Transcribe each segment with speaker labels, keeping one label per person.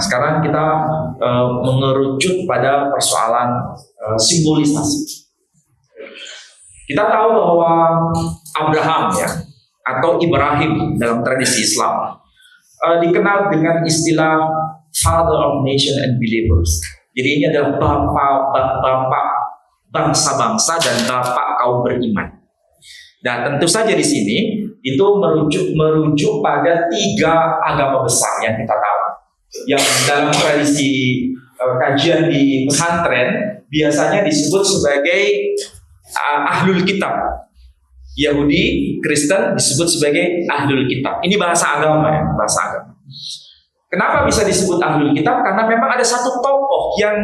Speaker 1: sekarang kita mengerucut pada persoalan simbolisasi. Kita tahu bahwa Abraham ya, atau Ibrahim dalam tradisi Islam dikenal dengan istilah Father of Nation and Believers. Jadi ini adalah bapak bangsa-bangsa dan bapak kaum beriman. Nah, tentu saja di sini itu merujuk pada 3 agama besar yang kita tahu. Yang dalam tradisi kajian di pesantren biasanya disebut sebagai ahlul kitab. Yahudi, Kristen disebut sebagai ahlul kitab. Ini bahasa agama ya, bahasa agama. Kenapa bisa disebut ahlul kitab? Karena memang ada satu tokoh yang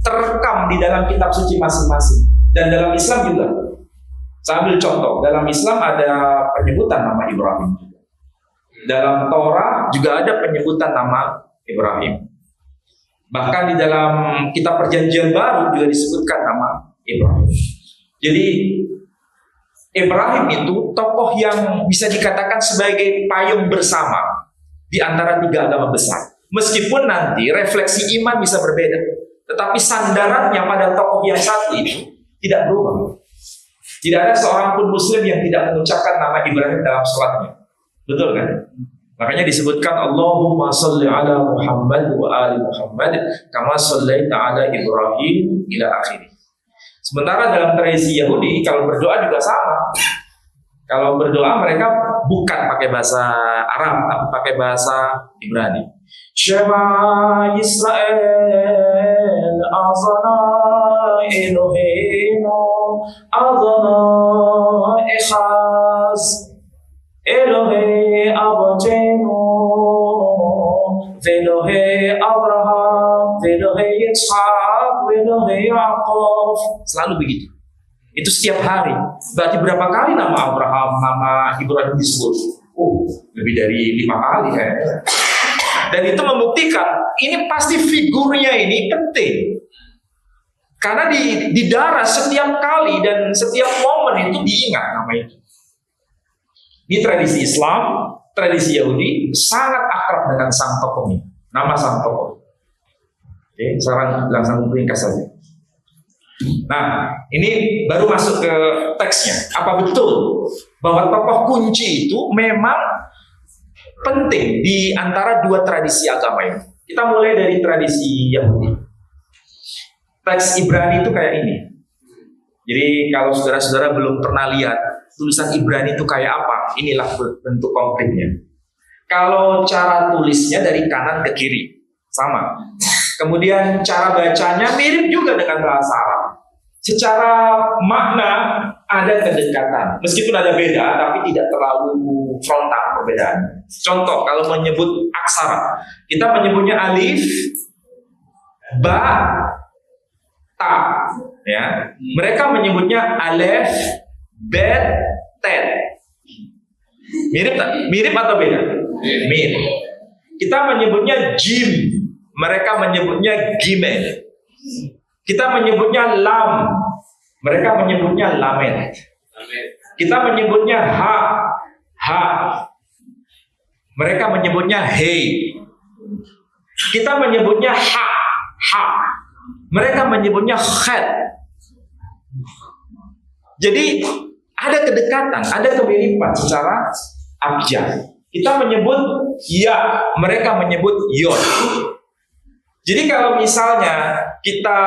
Speaker 1: terekam di dalam kitab suci masing-masing. Dan dalam Islam juga. Saya ambil contoh, dalam Islam ada penyebutan nama Ibrahim. Dalam Torah juga ada penyebutan nama Ibrahim. Bahkan di dalam kitab perjanjian baru juga disebutkan nama Ibrahim. Jadi Ibrahim itu tokoh yang bisa dikatakan sebagai payung bersama di antara 3 agama besar. Meskipun nanti refleksi iman bisa berbeda, tetapi sandarannya pada tokoh yang satu itu tidak berubah. Tidak ada seorang pun Muslim yang tidak mengucapkan nama Ibrahim dalam sholatnya. Betul kan? Makanya disebutkan Allahumma salli ala Muhammad wa ali Muhammad kama sallaita ala Ibrahim ila akhirih. Sementara dalam tradisi Yahudi kalau berdoa juga sama. Kalau berdoa mereka bukan pakai bahasa Arab tapi pakai bahasa Ibrani. Shema Yisrael azana Elohim azana Echaz Elohe Abotenu Velohe Abraham Velohe Yitzhak Velohe Yaakov. Selalu begitu. Itu setiap hari. Berarti berapa kali nama Abraham, nama Ibrahim disebut? Lebih dari 5 kali kayaknya. Dan itu membuktikan ini pasti figurnya ini penting. Karena di darah setiap kali dan setiap momen itu diingat nama itu. Di tradisi Islam, tradisi Yahudi sangat akrab dengan sang tokoh ini. Nama sang tokoh. Oke, sekarang langsung ringkas saja. Nah, ini baru masuk ke teksnya. Apa betul bahwa tokoh kunci itu memang penting di antara 2 tradisi agama ini? Kita mulai dari tradisi Yahudi. Teks Ibrani itu kayak ini. Jadi kalau saudara-saudara belum pernah lihat tulisan Ibrani itu kayak apa, inilah bentuk konkretnya. Kalau cara tulisnya dari kanan ke kiri, sama. Kemudian cara bacanya mirip juga dengan bahasa Arab. Secara makna ada kedekatan. Meskipun ada beda, tapi tidak terlalu frontal perbedaan. Contoh, kalau menyebut aksara, kita menyebutnya alif, ba, ta. Ya. Mereka menyebutnya alef, bet, tet. Mirip tak? Mirip atau beda? Mirip. Kita menyebutnya jim. Mereka menyebutnya gimel. Kita menyebutnya lam. Mereka menyebutnya lamet. Kita menyebutnya ha. Mereka menyebutnya hei. Kita menyebutnya ha. Mereka menyebutnya khat. Jadi ada kedekatan, ada kemiripan secara abjad. Kita menyebut ya, mereka menyebut yod. Jadi kalau misalnya kita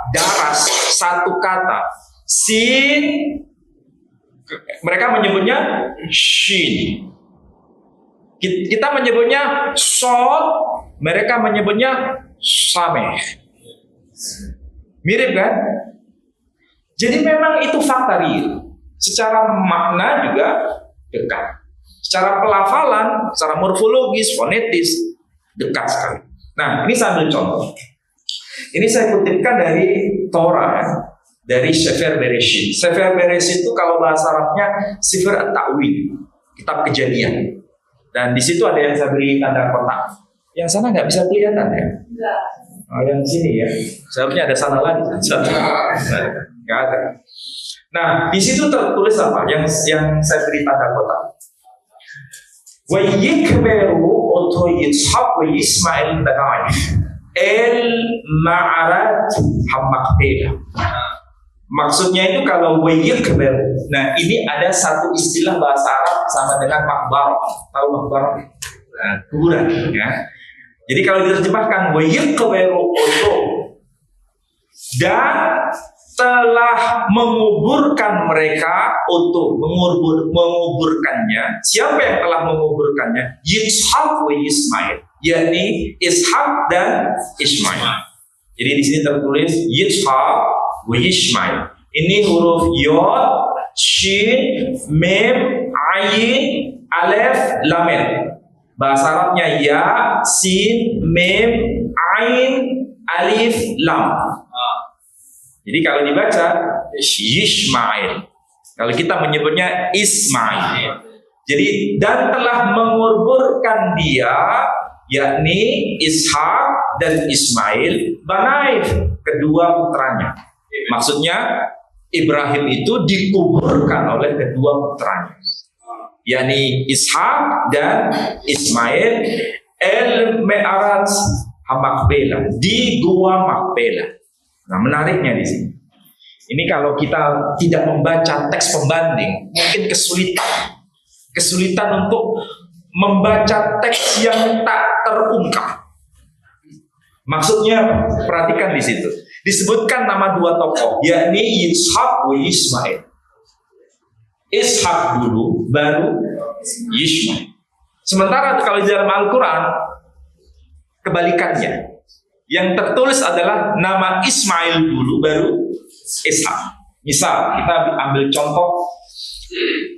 Speaker 1: daras satu kata sin, mereka menyebutnya shin. Kita menyebutnya sod, mereka menyebutnya sameh. Mirip kan? Jadi memang itu fakta real. Secara makna juga dekat. Secara pelafalan, secara morfologis, fonetis dekat sekali. Nah, ini saya ambil contoh. Ini saya kutipkan dari Torah, dari Sefer Bereshit. Sefer Bereshit itu kalau bahasa Arabnya Sefer At-Ta'wil, kitab kejadian. Dan di situ ada yang saya beri tanda kotak. Yang sana nggak bisa kelihatan ya? Enggak. Oh, yang sini ya. Seharusnya ada sana lagi. Nggak ada. Nah, di situ tertulis apa? Yang saya beri tanda kotak. Wa yikberu oto Yitzhak wa Ismail banaif el ma'arat hamakbela. Maksudnya itu kalau wa yikberu. Nah, ini ada satu istilah bahasa Arab sama dengan makbarah. Tahu makbarah? Nah, kuburan ya. Jadi kalau diterjemahkan wa yikberu oto, dan telah menguburkan mereka untuk menguburkannya. Siapa yang telah menguburkannya? Yitzhak wa Ismail, yakni Ishak dan Ismail. Jadi di sini tertulis Yitzhak wa Ismail. Ini huruf Yod, Shin, Mem, Ayin, Alef, Lamed. Bahasa Arabnya Ya, Sin, Mem, Ain, Alif, Lam. Jadi kalau dibaca Yishmael, kalau kita menyebutnya Ismail. Jadi dan telah menguburkan dia, yakni Ishak dan Ismail, banaif, kedua putranya. Maksudnya Ibrahim itu dikuburkan oleh kedua putranya, yakni Ishak dan Ismail el-Me'arat Hamakbela, di Gua Makbela. Nah, menariknya di sini. Ini kalau kita tidak membaca teks pembanding, mungkin kesulitan untuk membaca teks yang tak terungkap. Maksudnya, perhatikan di situ. Disebutkan nama dua tokoh, yakni Yitzhak wa Ismail. Ishak dulu, baru Ismail. Sementara kalau di dalam Al-Quran, kebalikannya. Yang tertulis adalah nama Ismail dulu, baru Ishak. Misal, kita ambil contoh,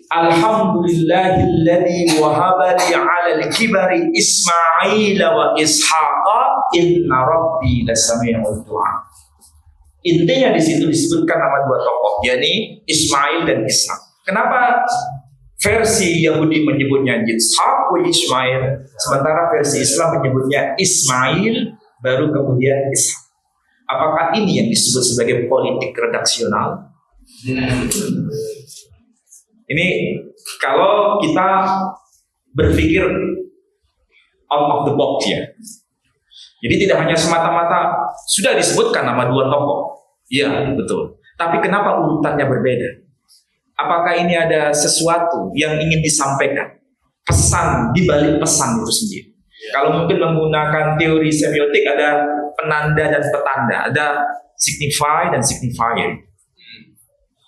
Speaker 1: Alhamdulillahilladzi wahaba li 'alal kibari Ismail wa Ishaqa inna rabbi lasami'ud du'a. Intinya di situ disebutkan nama dua tokoh, yakni Ismail dan Ishak. Kenapa versi Yahudi menyebutnya Yitzhak wa Ismail, sementara versi Islam menyebutnya Ismail baru kemudian Ishak? Apakah ini yang disebut sebagai politik redaksional? Ini kalau kita berpikir out of the box ya. Jadi tidak hanya semata-mata sudah disebutkan nama dua tokoh. Iya, betul. Tapi kenapa urutannya berbeda? Apakah ini ada sesuatu yang ingin disampaikan? Pesan di balik pesan itu sendiri. Kalau mungkin menggunakan teori semiotik, ada penanda dan petanda, ada signify dan signifier.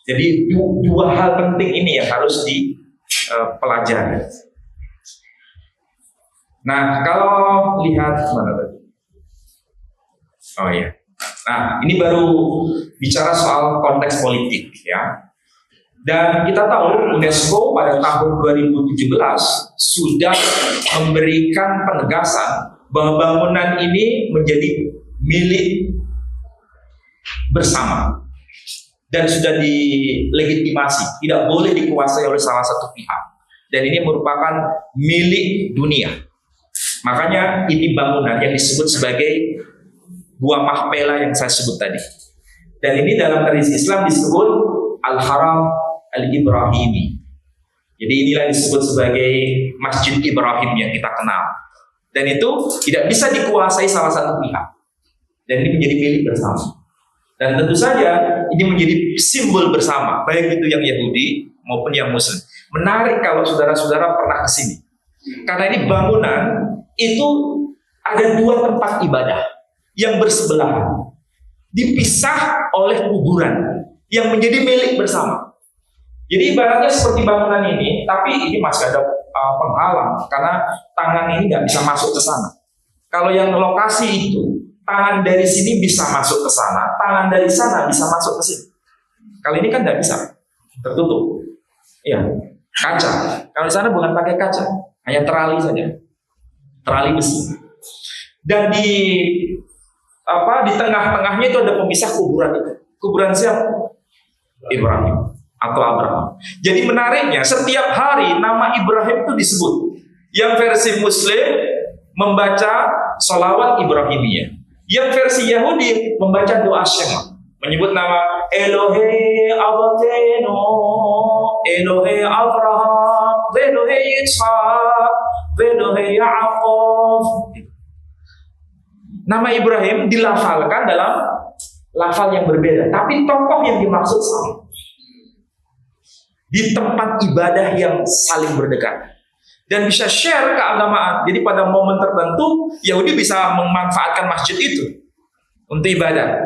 Speaker 1: Jadi dua hal penting ini yang harus dipelajari. Nah, kalau lihat mana tadi? Oh ya. Nah, ini baru bicara soal konteks politik ya. Dan kita tahu UNESCO pada tahun 2017 sudah memberikan penegasan bahwa bangunan ini menjadi milik bersama dan sudah dilegitimasi, tidak boleh dikuasai oleh salah satu pihak. Dan ini merupakan milik dunia. Makanya ini bangunan yang disebut sebagai Gua Mahpela yang saya sebut tadi. Dan ini dalam tradisi Islam disebut Al-Haram Al-Ibrahimi. Jadi inilah disebut sebagai Masjid Ibrahim yang kita kenal. Dan itu tidak bisa dikuasai salah satu pihak. Dan ini menjadi milik bersama. Dan tentu saja ini menjadi simbol bersama, baik itu yang Yahudi maupun yang Muslim. Menarik kalau saudara-saudara pernah ke sini. Karena ini bangunan itu ada dua tempat ibadah yang bersebelahan, dipisah oleh kuburan yang menjadi milik bersama. Jadi ibaratnya seperti bangunan ini, tapi ini masih ada penghalang karena tangan ini nggak bisa masuk ke sana. Kalau yang lokasi itu, tangan dari sini bisa masuk ke sana, tangan dari sana bisa masuk ke sini. Kalau ini kan nggak bisa, tertutup. Iya, kaca. Kalau di sana bukan pakai kaca, hanya terali saja, terali besi. Dan di tengah-tengahnya itu ada pemisah kuburan itu. Kuburan siapa? Ibrahim atau Abraham. Jadi menariknya setiap hari nama Ibrahim itu disebut. Yang versi Muslim membaca sholawat Ibrahimiyah. Yang versi Yahudi membaca doa Shema, menyebut nama Elohe Abateno, Elohe Abraham, Elohe Yitzhak, wahai Ya'qub. Nama Ibrahim dilafalkan dalam lafal yang berbeda, tapi tokoh yang dimaksud sama. Di tempat ibadah yang saling berdekatan dan bisa share keagamaan. Jadi pada momen tertentu Yahudi bisa memanfaatkan masjid itu untuk ibadah.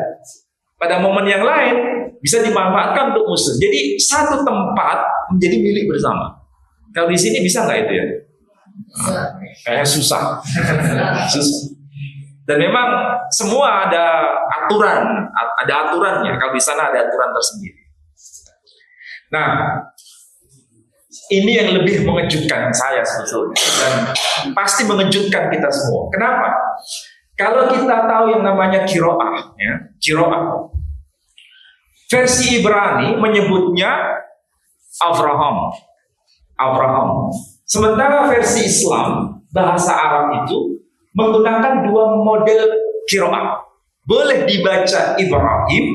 Speaker 1: Pada momen yang lain bisa dimanfaatkan untuk Muslim. Jadi satu tempat menjadi milik bersama. Kalau di sini bisa nggak itu ya? Kayaknya susah. Susah. Dan memang semua ada aturannya. Kalau di sana ada aturan tersendiri. Nah, ini yang lebih mengejutkan saya sebetulnya dan pasti mengejutkan kita semua. Kenapa? Kalau kita tahu yang namanya qiraah, ya, qiraah. Versi Ibrani menyebutnya Abraham. Sementara versi Islam, bahasa Arab itu menggunakan dua model qiraah. Boleh dibaca Ibrahim,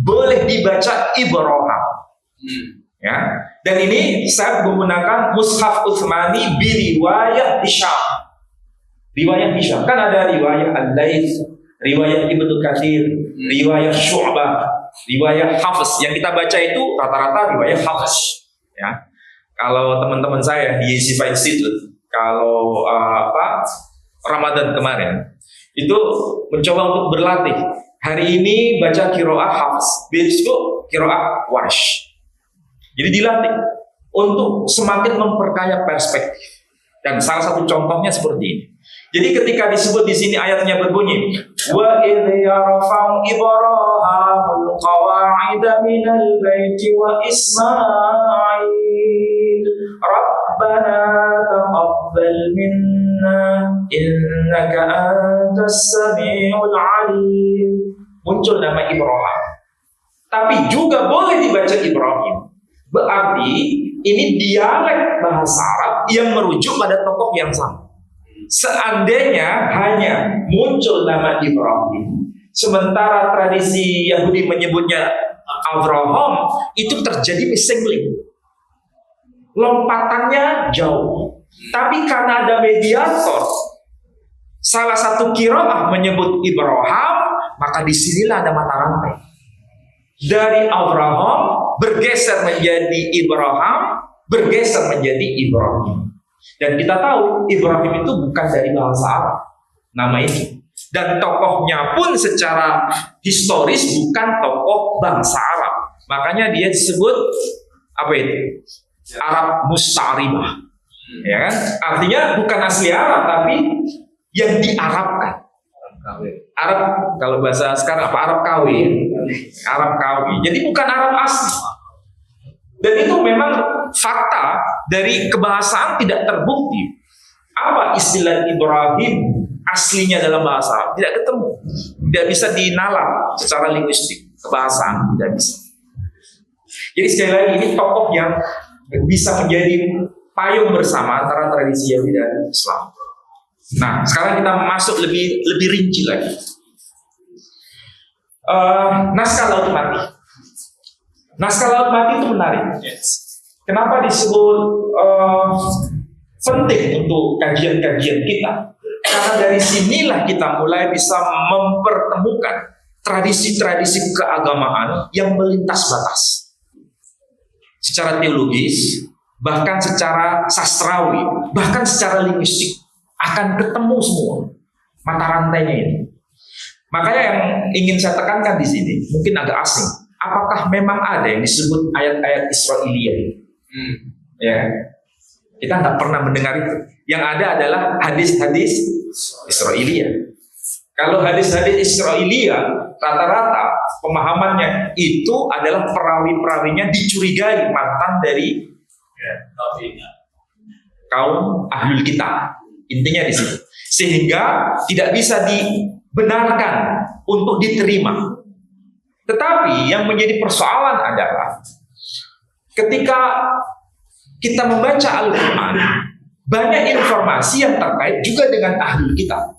Speaker 1: boleh dibaca Ibrahim. Ya. Dan ini saya menggunakan Mushaf Utsmani bi riwayah Hisham. Riwayah Hisham. Kan ada riwayah Al-Laits, riwayah Ibnu Katsir, riwayah Syu'bah, riwayah Hafs. Yang kita baca itu rata-rata riwayah Hafs. Ya. Kalau teman-teman saya di Yeshiva Institute, kalau Ramadan kemarin, itu mencoba untuk berlatih. Hari ini baca qiraah Hafs, besok qiraah Warsh. Jadi dilatih untuk semakin memperkaya perspektif. Dan salah satu contohnya seperti ini. Jadi ketika disebut di sini ayatnya berbunyi, wa idh yarfa'u Ibrahimul qawa'ida minal baiti wa Ismail Rabbana taqabbal minna innaka antas samiul alim. Muncul nama Ibrahim. Tapi juga boleh dibaca Ibrahim. Berarti ini dialek bahasa Arab yang merujuk pada tokoh yang sama. Seandainya hanya muncul nama Ibrahim, sementara tradisi Yahudi menyebutnya Abraham, itu terjadi missing. Lompatannya jauh. Tapi karena ada mediator, salah satu qiraah menyebut Ibrahim, maka disinilah ada mata rantai. Dari Abraham bergeser menjadi Ibrahim, bergeser menjadi Ibrahim. Dan kita tahu Ibrahim itu bukan dari bahasa Arab, nama itu. Dan tokohnya pun secara historis bukan tokoh bangsa Arab. Makanya dia disebut apa itu? Arab Musta'ribah. Ya kan? Artinya bukan asli Arab, tapi yang diarabkan. Arab, kalau bahasa sekarang apa? Arab KW. Arab KW. Jadi bukan Arab asli. Dan itu memang fakta dari kebahasaan tidak terbukti. Apa istilah Ibrahim aslinya dalam bahasa Arab? Tidak ketemu. Tidak bisa dinalar secara linguistik. Kebahasaan tidak bisa. Jadi sekali lagi ini tokoh yang bisa menjadi payung bersama antara tradisi Yahudi dan Islam. Nah, sekarang kita masuk lebih rinci lagi. Naskah Laut Mati. Naskah Laut Mati itu menarik. Kenapa disebut penting untuk kajian-kajian kita? Karena dari sinilah kita mulai bisa mempertemukan tradisi-tradisi keagamaan yang melintas batas. Secara teologis, bahkan secara sastrawi, bahkan secara linguistik. Akan ketemu semua mata rantainya ini. Makanya yang ingin saya tekankan di sini mungkin agak asing. Apakah memang ada yang disebut ayat-ayat Israiliyah? Ya, kita nggak pernah mendengar itu. Yang ada adalah hadis-hadis Israiliyah. Kalau hadis-hadis Israiliyah rata-rata pemahamannya itu adalah perawi-perawinya dicurigai mantan dari kaum ahlul kitab. Intinya di situ. Sehingga tidak bisa dibenarkan untuk diterima. Tetapi yang menjadi persoalan adalah ketika kita membaca Al-Quran, banyak informasi yang terkait juga dengan ahlul kitab.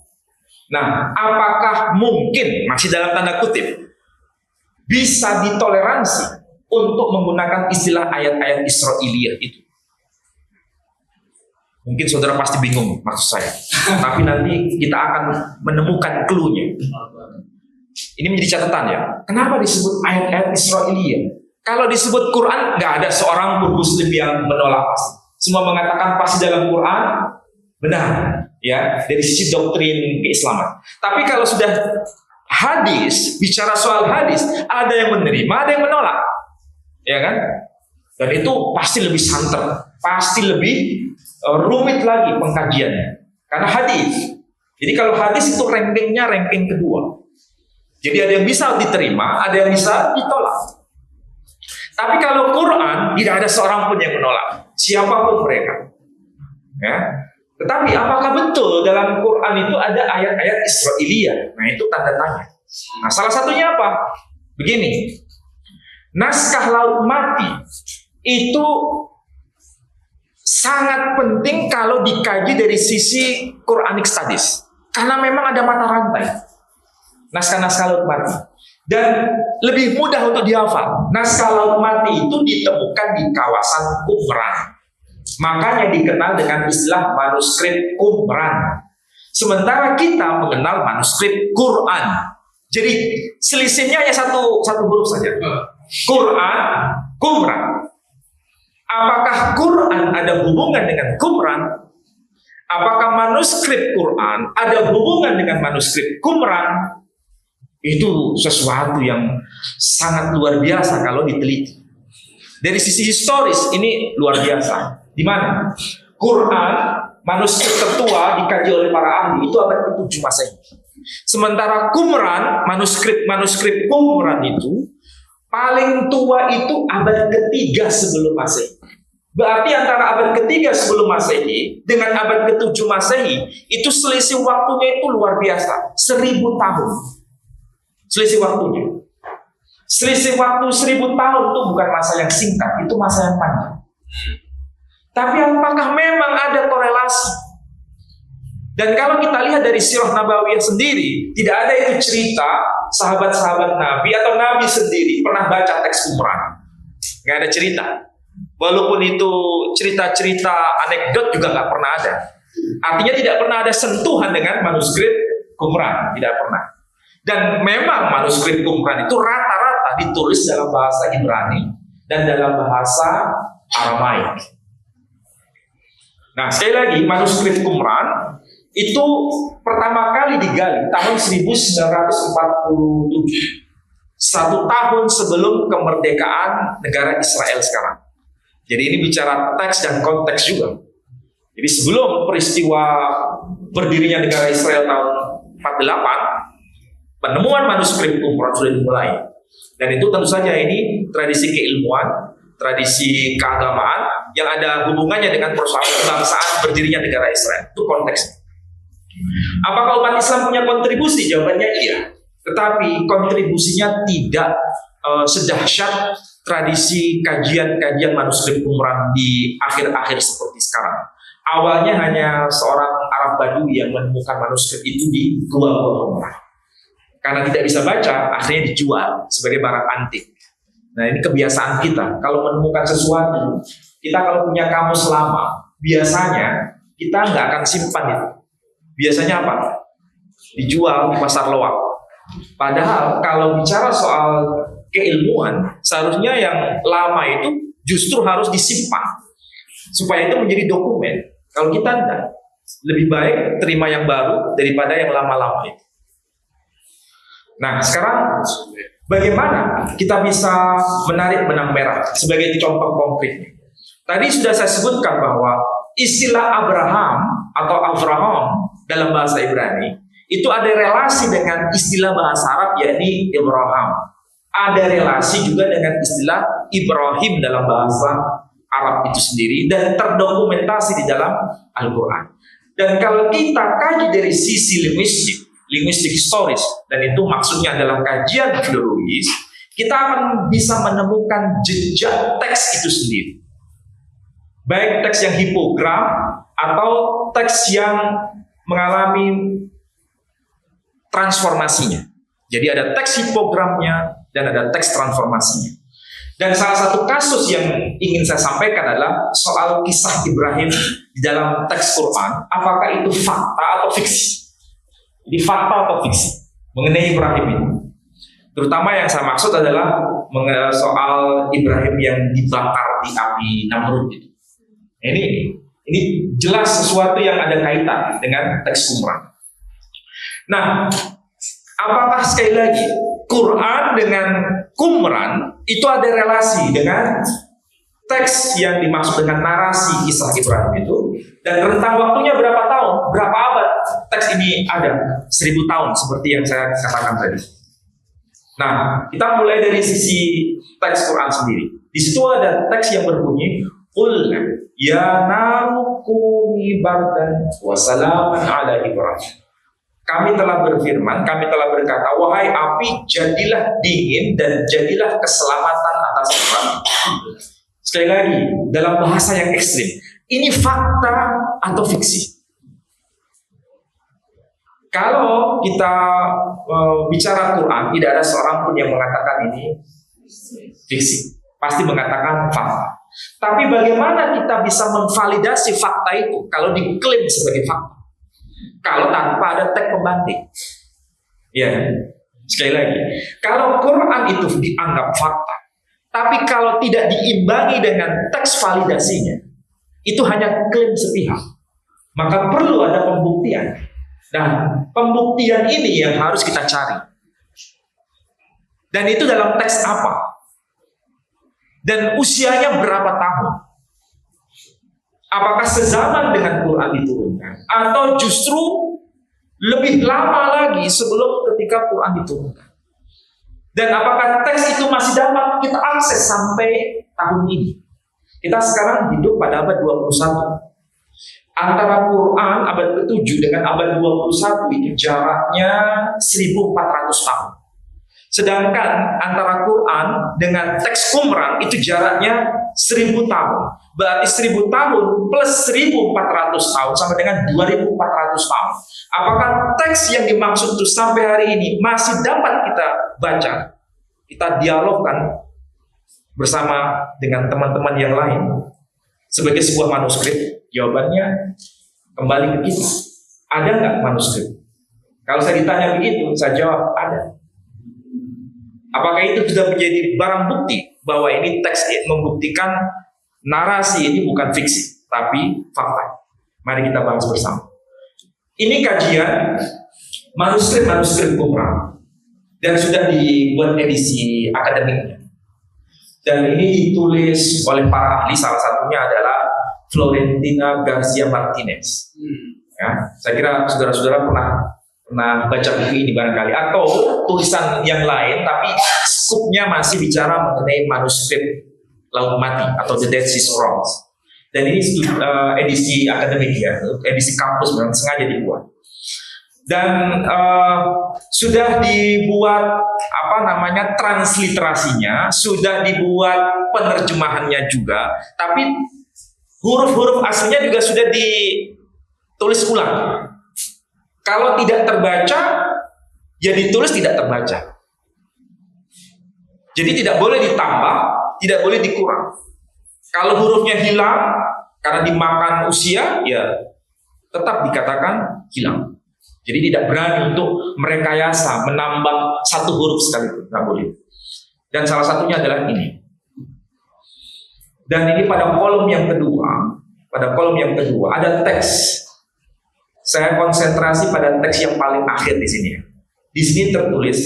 Speaker 1: Nah, apakah mungkin, masih dalam tanda kutip, bisa ditoleransi untuk menggunakan istilah ayat-ayat Israiliyah itu? Mungkin saudara pasti bingung maksud saya. Tapi nanti kita akan menemukan clue-nya. Ini menjadi catatan ya. Kenapa disebut ayat-ayat Israiliyah? Kalau disebut Quran, nggak ada seorang pun Muslim yang menolak pasti. Semua mengatakan pasti dalam Quran benar, ya, dari sisi doktrin keislaman. Tapi kalau sudah hadis, bicara soal hadis, ada yang menerima, ada yang menolak, ya kan? Dan itu pasti lebih santer, pasti lebih rumit lagi pengkajiannya, karena hadis. Jadi kalau hadis itu rankingnya ranking kedua. Jadi ada yang bisa diterima, ada yang bisa ditolak. Tapi kalau Quran tidak ada seorang pun yang menolak, siapapun mereka. Ya. Tetapi apakah betul dalam Quran itu ada ayat-ayat Israiliyah? Nah itu tanda tanya. Nah salah satunya apa? Begini, naskah laut mati itu sangat penting kalau dikaji dari sisi Quranic Studies. Karena memang ada mata rantai naskah-naskah laut mati. Dan lebih mudah untuk dihafal. Naskah laut mati itu ditemukan di kawasan Qumran. Makanya dikenal dengan istilah manuskrip Qumran. Sementara kita mengenal manuskrip Quran. Jadi selisihnya hanya satu huruf saja. Quran, Qumran. Apakah Quran ada hubungan dengan Qumran? Apakah manuskrip Quran ada hubungan dengan manuskrip Qumran? Itu sesuatu yang sangat luar biasa kalau diteliti. Dari sisi historis ini luar biasa. Di mana? Quran, manuskrip tertua dikaji oleh para ahli itu abad ke-7 Masehi. Sementara Qumran, manuskrip Qumran itu paling tua itu abad ke-3 sebelum Masehi. Berarti antara abad ke-3 sebelum Masehi dengan abad ke-7 Masehi itu selisih waktunya itu luar biasa, 1000 tahun. Selisih waktunya. Selisih waktu 1000 tahun itu bukan masa yang singkat, itu masa yang panjang. Tapi apakah memang ada korelasi? Dan kalau kita lihat dari Sirah Nabawiyah sendiri, tidak ada itu cerita sahabat-sahabat Nabi atau Nabi sendiri pernah baca teks Qumran. Nggak ada cerita. Walaupun itu cerita-cerita anekdot juga nggak pernah ada. Artinya tidak pernah ada sentuhan dengan manuskrip Qumran, tidak pernah. Dan memang manuskrip Qumran itu rata-rata ditulis dalam bahasa Ibrani dan dalam bahasa Aramaik. Nah, sekali lagi manuskrip Qumran itu pertama kali digali tahun 1947. 1 tahun sebelum kemerdekaan negara Israel sekarang. Jadi ini bicara teks dan konteks juga. Jadi sebelum peristiwa berdirinya negara Israel tahun 48, penemuan manuskrip Qumran sudah dimulai. Dan itu tentu saja ini tradisi keilmuan, tradisi keagamaan yang ada hubungannya dengan persoalan kebangsaan berdirinya negara Israel. Itu konteksnya. Apakah umat Islam punya kontribusi? Jawabannya iya. Tetapi kontribusinya tidak sedahsyat tradisi kajian-kajian manuskrip Qumran di akhir-akhir seperti sekarang. Awalnya hanya seorang Arab Badui yang menemukan manuskrip itu di gua-gua Qumran. Karena tidak bisa baca, akhirnya dijual sebagai barang antik. Nah ini kebiasaan kita. Kalau menemukan sesuatu, kita kalau punya kamus lama, biasanya kita nggak akan simpan itu. Biasanya apa? Dijual di pasar loak. Padahal kalau bicara soal keilmuan, seharusnya yang lama itu justru harus disimpan. Supaya itu menjadi dokumen. Kalau kita tidak, lebih baik terima yang baru daripada yang lama-lama itu. Nah, sekarang bagaimana kita bisa menarik benang merah sebagai contoh konkret? Tadi sudah saya sebutkan bahwa istilah Abraham atau Avraham dalam bahasa Ibrani itu ada relasi dengan istilah bahasa Arab yakni Ibrahim. Ada relasi juga dengan istilah Ibrahim dalam bahasa Arab itu sendiri dan terdokumentasi di dalam Al-Quran. Dan kalau kita kaji dari sisi linguistik historis, dan itu maksudnya adalah kajian filologis, kita akan bisa menemukan jejak teks itu sendiri. Baik teks yang hipogram atau teks yang mengalami transformasinya. Jadi ada teks hipogramnya dan ada teks transformasinya. Dan salah satu kasus yang ingin saya sampaikan adalah soal kisah Ibrahim di dalam teks Quran. Apakah itu fakta atau fiksi? Jadi fakta atau fiksi mengenai Ibrahim ini. Terutama yang saya maksud adalah soal Ibrahim yang dibakar di api Namrud itu. Ini jelas sesuatu yang ada kaitan dengan teks Qumran. Nah, apakah sekali lagi Quran dengan Qumran itu ada relasi dengan teks yang dimaksud dengan narasi kisah Ibrahim itu, dan rentang waktunya berapa tahun, berapa abad teks ini ada? 1000 tahun seperti yang saya katakan tadi. Nah, kita mulai dari sisi teks Quran sendiri. Di situ ada teks yang berbunyi qul ya naru kuni bardan wa salaman ala Ibrahim. Kami telah berfirman, kami telah berkata, wahai api, jadilah dingin dan jadilah keselamatan atas Ibrahim. Sekali lagi, dalam bahasa yang ekstrim, ini fakta atau fiksi? Kalau kita bicara Quran, tidak ada seorang pun yang mengatakan ini fiksi. Pasti mengatakan fakta. Tapi bagaimana kita bisa memvalidasi fakta itu kalau diklaim sebagai fakta? Kalau tanpa ada teks pembanding. Ya, sekali lagi, kalau Quran itu dianggap fakta, tapi kalau tidak diimbangi dengan teks validasinya, itu hanya klaim sepihak. Maka perlu ada pembuktian. Dan pembuktian ini yang harus kita cari. Dan itu dalam teks apa? Dan usianya berapa tahun? Apakah sezaman dengan Quran diturunkan? Atau justru lebih lama lagi sebelum ketika Quran diturunkan? Dan apakah teks itu masih dapat kita akses sampai tahun ini? Kita sekarang hidup pada abad 21. Antara Quran abad ke-7 dengan abad 21 itu jaraknya 1400 tahun. Sedangkan antara Quran dengan teks Qumran itu jaraknya 1000 tahun. Berarti 1000 tahun plus 1400 tahun sama dengan 2400 tahun. Apakah teks yang dimaksud itu sampai hari ini masih dapat kita baca? Kita dialogkan bersama dengan teman-teman yang lain sebagai sebuah manuskrip. Jawabannya kembali ke kita. Ada nggak manuskrip? Kalau saya ditanya begitu, saya jawab ada. Apakah itu sudah menjadi barang bukti bahwa ini teks membuktikan narasi ini bukan fiksi, tapi fakta? Mari kita bahas bersama. Ini kajian manuskrip Qumran dan sudah dibuat edisi akademiknya. Dan ini ditulis oleh para ahli, salah satunya adalah Florentina Garcia Martinez. Ya, saya kira saudara-saudara pernah baca buku ini barangkali, atau tulisan yang lain, tapi skupnya masih bicara mengenai manuskrip Laut Mati atau The Dead Sea Scrolls. Dan ini edisi akademik ya, edisi kampus memang sengaja dibuat. Dan sudah dibuat transliterasinya, sudah dibuat penerjemahannya juga, tapi huruf-huruf aslinya juga sudah ditulis ulang. Kalau tidak terbaca, ya ditulis tidak terbaca. Jadi tidak boleh ditambah, tidak boleh dikurang. Kalau hurufnya hilang karena dimakan usia, ya tetap dikatakan hilang. Jadi tidak berani untuk merekayasa, menambah satu huruf sekalipun, tidak boleh. Dan salah satunya adalah ini. Dan ini pada kolom yang kedua, ada teks. Saya konsentrasi pada teks yang paling akhir di sini. Di sini tertulis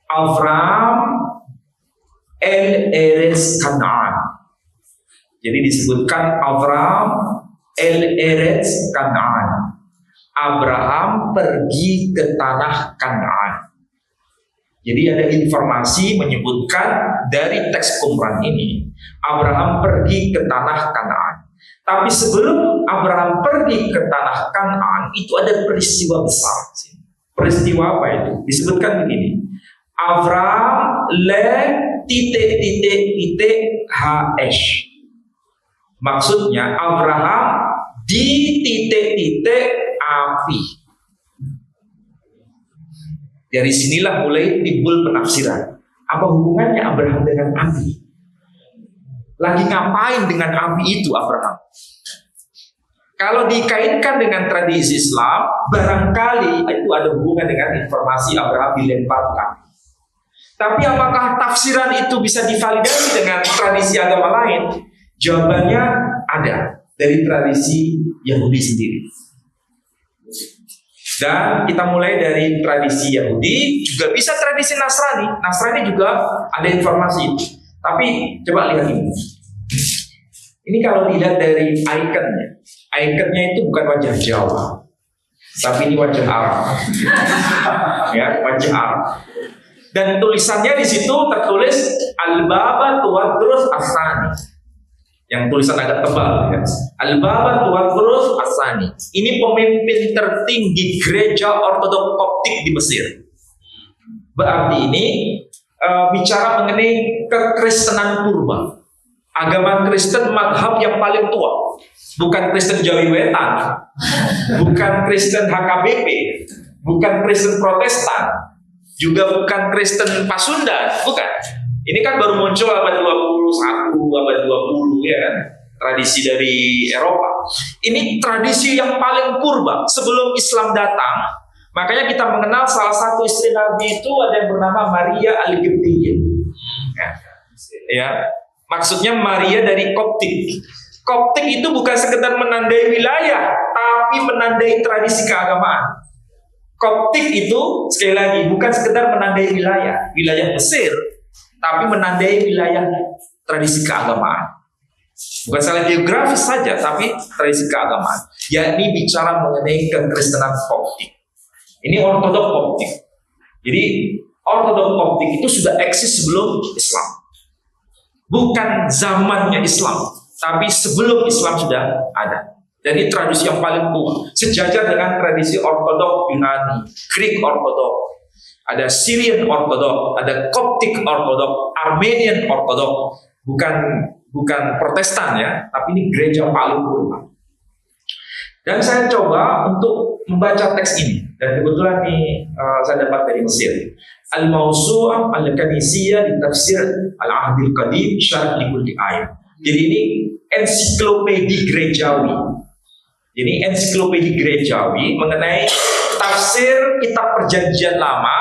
Speaker 1: Avram el Eretz Kanaan. Jadi disebutkan Avram el Eretz Kanaan. Abraham pergi ke tanah Kanaan. Jadi ada informasi menyebutkan dari teks Qumran ini, Abraham pergi ke tanah Kanaan. Tapi sebelum Abraham pergi ke tanah Kanaan, itu ada peristiwa besar. Peristiwa apa itu? Disebutkan begini. Abraham le titik H. Maksudnya Abraham di titik api. Dari sinilah mulai timbul penafsiran. Apa hubungannya Abraham dengan api? Lagi ngapain dengan api itu Abraham? Kalau dikaitkan dengan tradisi Islam, barangkali itu ada hubungan dengan informasi Abraham dilemparkan. Tapi apakah tafsiran itu bisa divalidasi dengan tradisi agama lain? Jawabannya ada dari tradisi Yahudi sendiri. Dan kita mulai dari tradisi Yahudi, juga bisa tradisi Nasrani. Nasrani juga ada informasi itu. Tapi coba lihat ini. Ini kalau dilihat dari ikonnya. Ikonnya itu bukan wajah Jawa, tapi ini wajah Arab. Ya, wajah Arab. Dan tulisannya di situ tertulis Al-Baba Tuwadrus Asani. Yang tulisan agak tebal ya. Al-Baba Tuwadrus Asani. Ini pemimpin tertinggi gereja Ortodok Koptik di Mesir. Berarti ini bicara mengenai kekristenan purba. Agama Kristen madhab yang paling tua. Bukan Kristen Jawi Wetan, bukan Kristen HKBP, bukan Kristen Protestan, juga bukan Kristen Pasundan, bukan. Ini kan baru muncul abad 21, abad 20 ya kan. Tradisi dari Eropa. Ini tradisi yang paling purba sebelum Islam datang. Makanya kita mengenal salah satu istri Nabi itu ada yang bernama Maria Al-Qibtiyah. Ya, maksudnya Maria dari Koptik. Koptik itu bukan sekedar menandai wilayah, tapi menandai tradisi keagamaan. Koptik itu sekali lagi bukan sekedar menandai wilayah Mesir, tapi menandai wilayah tradisi keagamaan. Bukan salah geografis saja, tapi tradisi keagamaan. Yakni bicara mengenai kekristenan Koptik. Ini Ortodok Koptik. Jadi Ortodok Koptik itu sudah eksis sebelum Islam. Bukan zamannya Islam, tapi sebelum Islam sudah ada. Jadi tradisi yang paling tua, sejajar dengan tradisi Ortodok Yunani, Greek Ortodok, ada Syrian Ortodok, ada Koptik Ortodok, Armenian Ortodok, bukan Protestan ya, tapi ini gereja paling purba. Dan saya coba untuk membaca teks ini, dan kebetulan nih saya dapat dari Mesir. Al-Mawsu'ah Al-Kanisiyah di Tafsir Al-Ahdil Qadim Syarah Likulli Ayat. Jadi ini ensiklopedi gerejawi. Jadi ensiklopedi gerejawi mengenai tafsir kitab Perjanjian Lama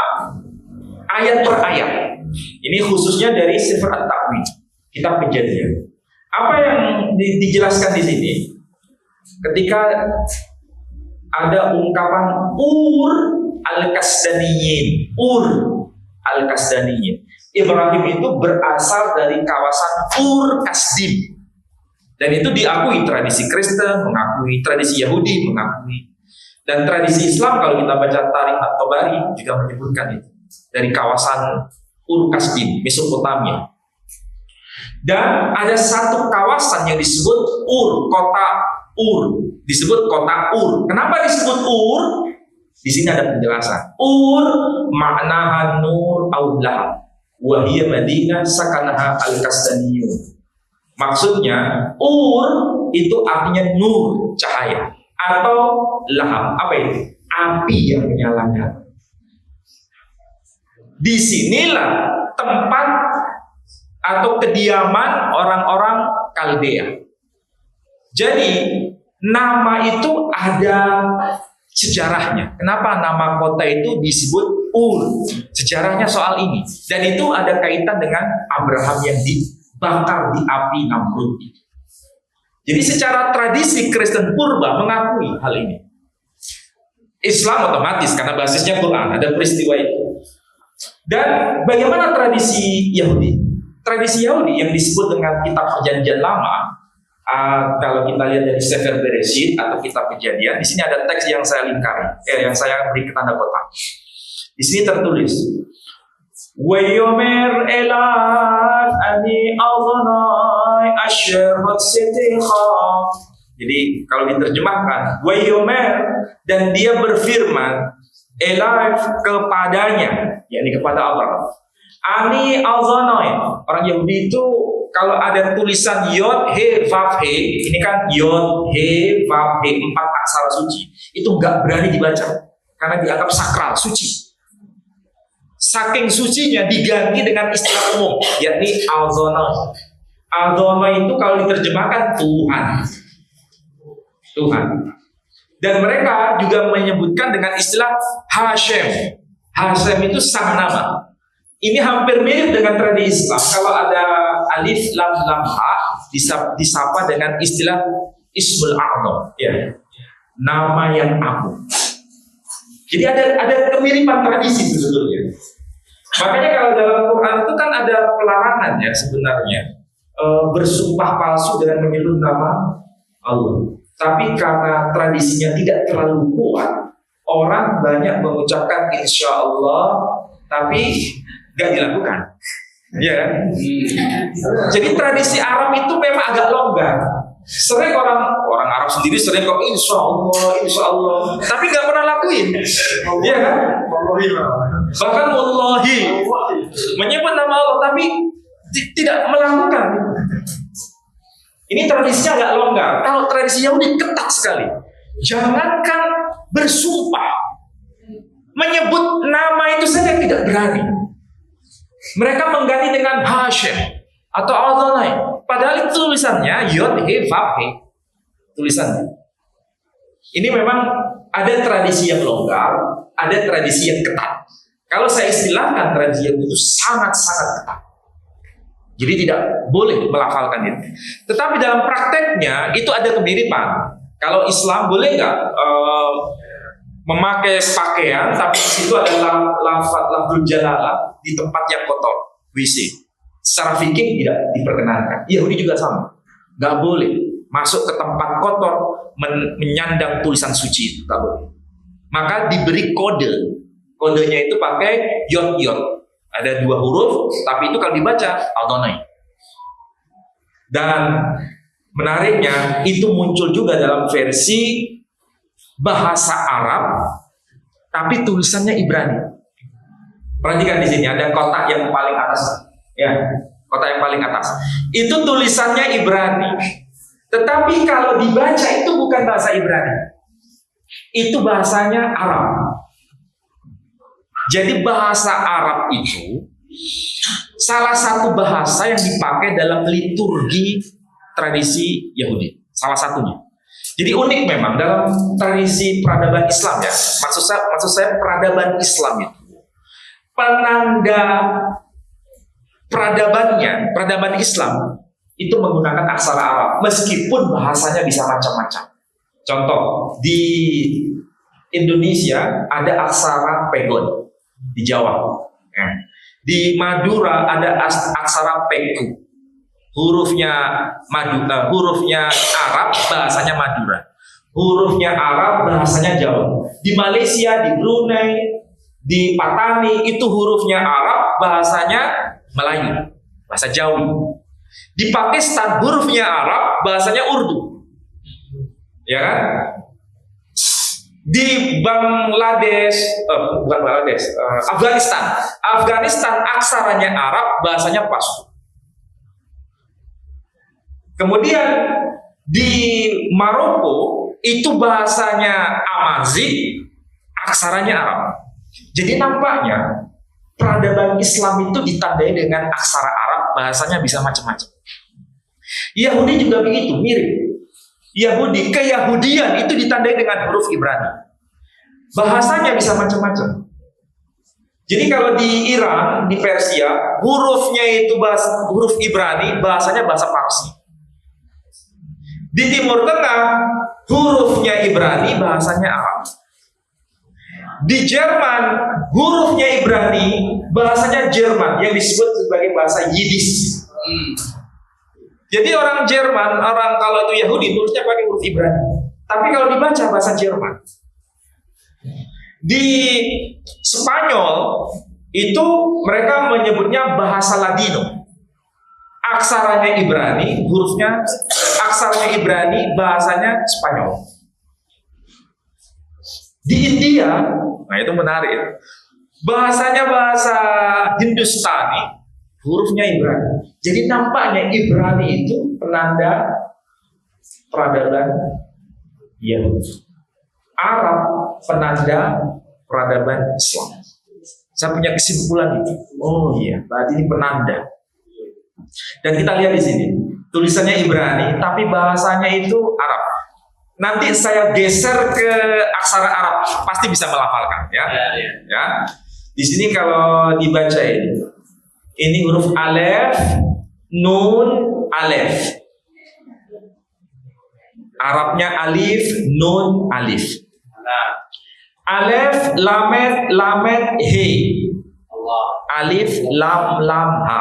Speaker 1: ayat per ayat. Ini khususnya dari Sifr At-Takwin, kitab Perjanjian. Apa yang dijelaskan di sini? Ketika ada ungkapan Ur Al-Kasdaniyin, Ibrahim itu berasal dari kawasan Ur Kasdim. Dan itu diakui tradisi Kristen, mengakui tradisi Yahudi, mengakui. Dan tradisi Islam kalau kita baca Tarikh At-Tabari juga menyebutkan itu. Dari kawasan Ur Kasdim, Mesopotamia. Dan ada satu kawasan yang disebut kota Ur. Disebut kota Ur. Kenapa disebut Ur? Di sini ada penjelasan. Ur maknaha nur aullah wa hiya madinah sakanaha al-kasdaniyun. Maksudnya Ur itu artinya nur, cahaya, atau lahab. Apa itu? Api yang menyala-nyala. Disinilah tempat atau kediaman orang-orang Kaldea. Jadi nama itu ada sejarahnya. Kenapa nama kota itu disebut Ur? Sejarahnya soal ini. Dan itu ada kaitan dengan Abraham yang dibakar di api Namrud. Jadi secara tradisi Kristen purba mengakui hal ini. Islam otomatis karena basisnya Quran, ada peristiwa itu. Dan bagaimana tradisi Yahudi? Tradisi Yahudi yang disebut dengan kitab Perjanjian Lama, kalau kita lihat dari Sefer Bereshit atau kitab Kejadian, di sini ada teks yang saya lingkari, yang saya beri ke tanda kotak. Di sini tertulis, "Wayomer elat ani Adonai asher hotseticha." Jadi kalau diterjemahkan, Wayomer, dan dia berfirman, elat kepadanya, yakni kepada Abraham. Ani Adonai, orang Yahudi itu kalau ada tulisan Yod, He, Vav, He, ini kan Yod, He, Vav, He, 4 aksara suci, itu nggak berani dibaca karena dianggap sakral, suci. Saking sucinya diganti dengan istilah umum, yakni Adonai. Adhona itu kalau diterjemahkan Tuhan. Tuhan. Dan mereka juga menyebutkan dengan istilah Hashem. Hashem itu sang nama. Ini hampir mirip dengan tradisi Islam. Kalau ada alif, lam, ha, disapa dengan istilah Ismul A'zam. Ya. Nama yang agung. Jadi ada kemiripan tradisi sebetulnya. Makanya kalau dalam Quran itu kan ada pelarangan ya sebenarnya. Bersumpah palsu dengan menyebut nama Allah. Tapi karena tradisinya tidak terlalu kuat, orang banyak mengucapkan insya Allah, tapi nggak dilakukan. Ya kan? Jadi tradisi Arab itu memang agak longgar. Sering orang Arab sendiri sering kok insya Allah, tapi nggak pernah lakuin. Iya kan? Bahkan wallahi menyebut nama Allah, tapi tidak melakukan. Ini tradisinya agak longgar. Kalau tradisi Yahudi ketat sekali. Jangankan bersumpah, menyebut nama itu saja tidak berani. Mereka mengganti dengan Hashem atau Adonai. Padahal itu tulisannya Yod He Vav He. Tulisannya. Ini memang ada tradisi yang longgar, ada tradisi yang ketat. Kalau saya istilahkan tradisi yang itu sangat-sangat ketat. Jadi tidak boleh melafalkan itu. Tetapi dalam prakteknya itu ada kemiripan. Kalau Islam boleh nggak memakai pakaian, tapi di situ ada lafzul jalalah di tempat yang kotor, WC. Secara fikih tidak diperkenankan. Yahudi juga sama, nggak boleh masuk ke tempat kotor menyandang tulisan suci itu, nggak boleh. Maka diberi kode, kodenya itu pakai yod. Ada 2 huruf, tapi itu kalau dibaca Adonai. Dan menariknya itu muncul juga dalam versi bahasa Arab, tapi tulisannya Ibrani. Perhatikan di sini ada kotak yang paling atas, ya, kotak yang paling atas. Itu tulisannya Ibrani, tetapi kalau dibaca itu bukan bahasa Ibrani, itu bahasanya Arab. Jadi bahasa Arab itu salah satu bahasa yang dipakai dalam liturgi tradisi Yahudi. Salah satunya. Jadi unik memang dalam tradisi peradaban Islam ya. Maksud saya peradaban Islam itu. Penanda peradaban Islam itu menggunakan aksara Arab. Meskipun bahasanya bisa macam-macam. Contoh, di Indonesia ada aksara Pegon. Di Jawa, ya. Di Madura ada aksara Peku, hurufnya Arab, bahasanya Madura, hurufnya Arab, bahasanya Jawa. Di Malaysia, di Brunei, di Patani itu hurufnya Arab, bahasanya Melayu, bahasa Jawi. Di Pakistan hurufnya Arab, bahasanya Urdu, ya kan? Di Afghanistan aksaranya Arab, bahasanya Pashto. Kemudian di Maroko itu bahasanya Amazigh, aksaranya Arab. Jadi nampaknya peradaban Islam itu ditandai dengan aksara Arab, bahasanya bisa macam-macam. Yahudi juga begitu, mirip. Keyahudian itu ditandai dengan huruf Ibrani. Bahasanya bisa macam-macam. Jadi kalau di Iran, di Persia, hurufnya itu huruf Ibrani, bahasanya bahasa Parsi. Di Timur Tengah, hurufnya Ibrani, bahasanya Arab. Di Jerman, hurufnya Ibrani, bahasanya Jerman, yang disebut sebagai bahasa Yiddish. Jadi orang Jerman, kalau itu Yahudi, tulisnya pakai huruf Ibrani. Tapi kalau dibaca bahasa Jerman. Di Spanyol itu mereka menyebutnya bahasa Ladino. Aksaranya Ibrani, aksaranya Ibrani, bahasanya Spanyol. Di India, nah itu menarik. Bahasanya bahasa Hindustani, hurufnya Ibrani. Jadi nampaknya Ibrani itu penanda peradaban Yahudi. Arab penanda peradaban Islam. Saya punya kesimpulan itu. Oh iya, berarti ini penanda. Dan kita lihat di sini, tulisannya Ibrani, tapi bahasanya itu Arab. Nanti saya geser ke aksara Arab, pasti bisa melafalkan, ya. Ya. Di sini kalau dibaca ini huruf alef, nun, alef. Arabnya alif, nun, alif. Alef, lamet, lamet, he. Alif, lam, lam, ha.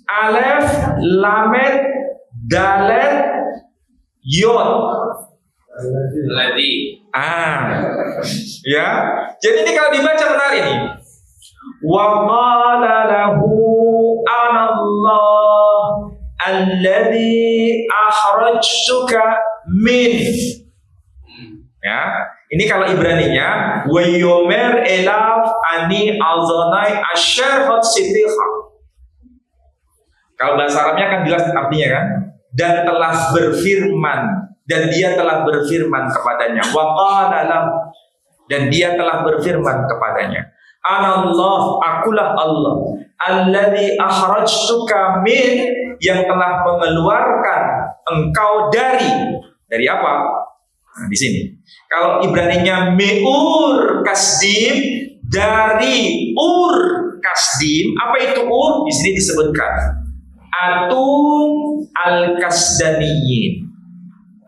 Speaker 1: Alef, lamet, dalet, yod. Ya. Jadi ini kalau dibaca benar ini. Wa qala lahu anallah alladzi akhrajtuka min. Ya. Ini kalau Ibraninya wa yomer elaf ani azanai asyarhat siddiqa. Kalau bahasa Arabnya kan jelas artinya kan, dan telah berfirman, dan dia telah berfirman kepadanya, wa qala lahu, dan dia telah berfirman kepadanya, anallah, akulah Allah, alladzi akhrajtuka min, yang telah mengeluarkan engkau dari apa? Nah, di sini. Kalau Ibraninya meur kasdim, dari ur kasdim. Apa itu ur? Di sini disebutkan atun al-kasdaniyin.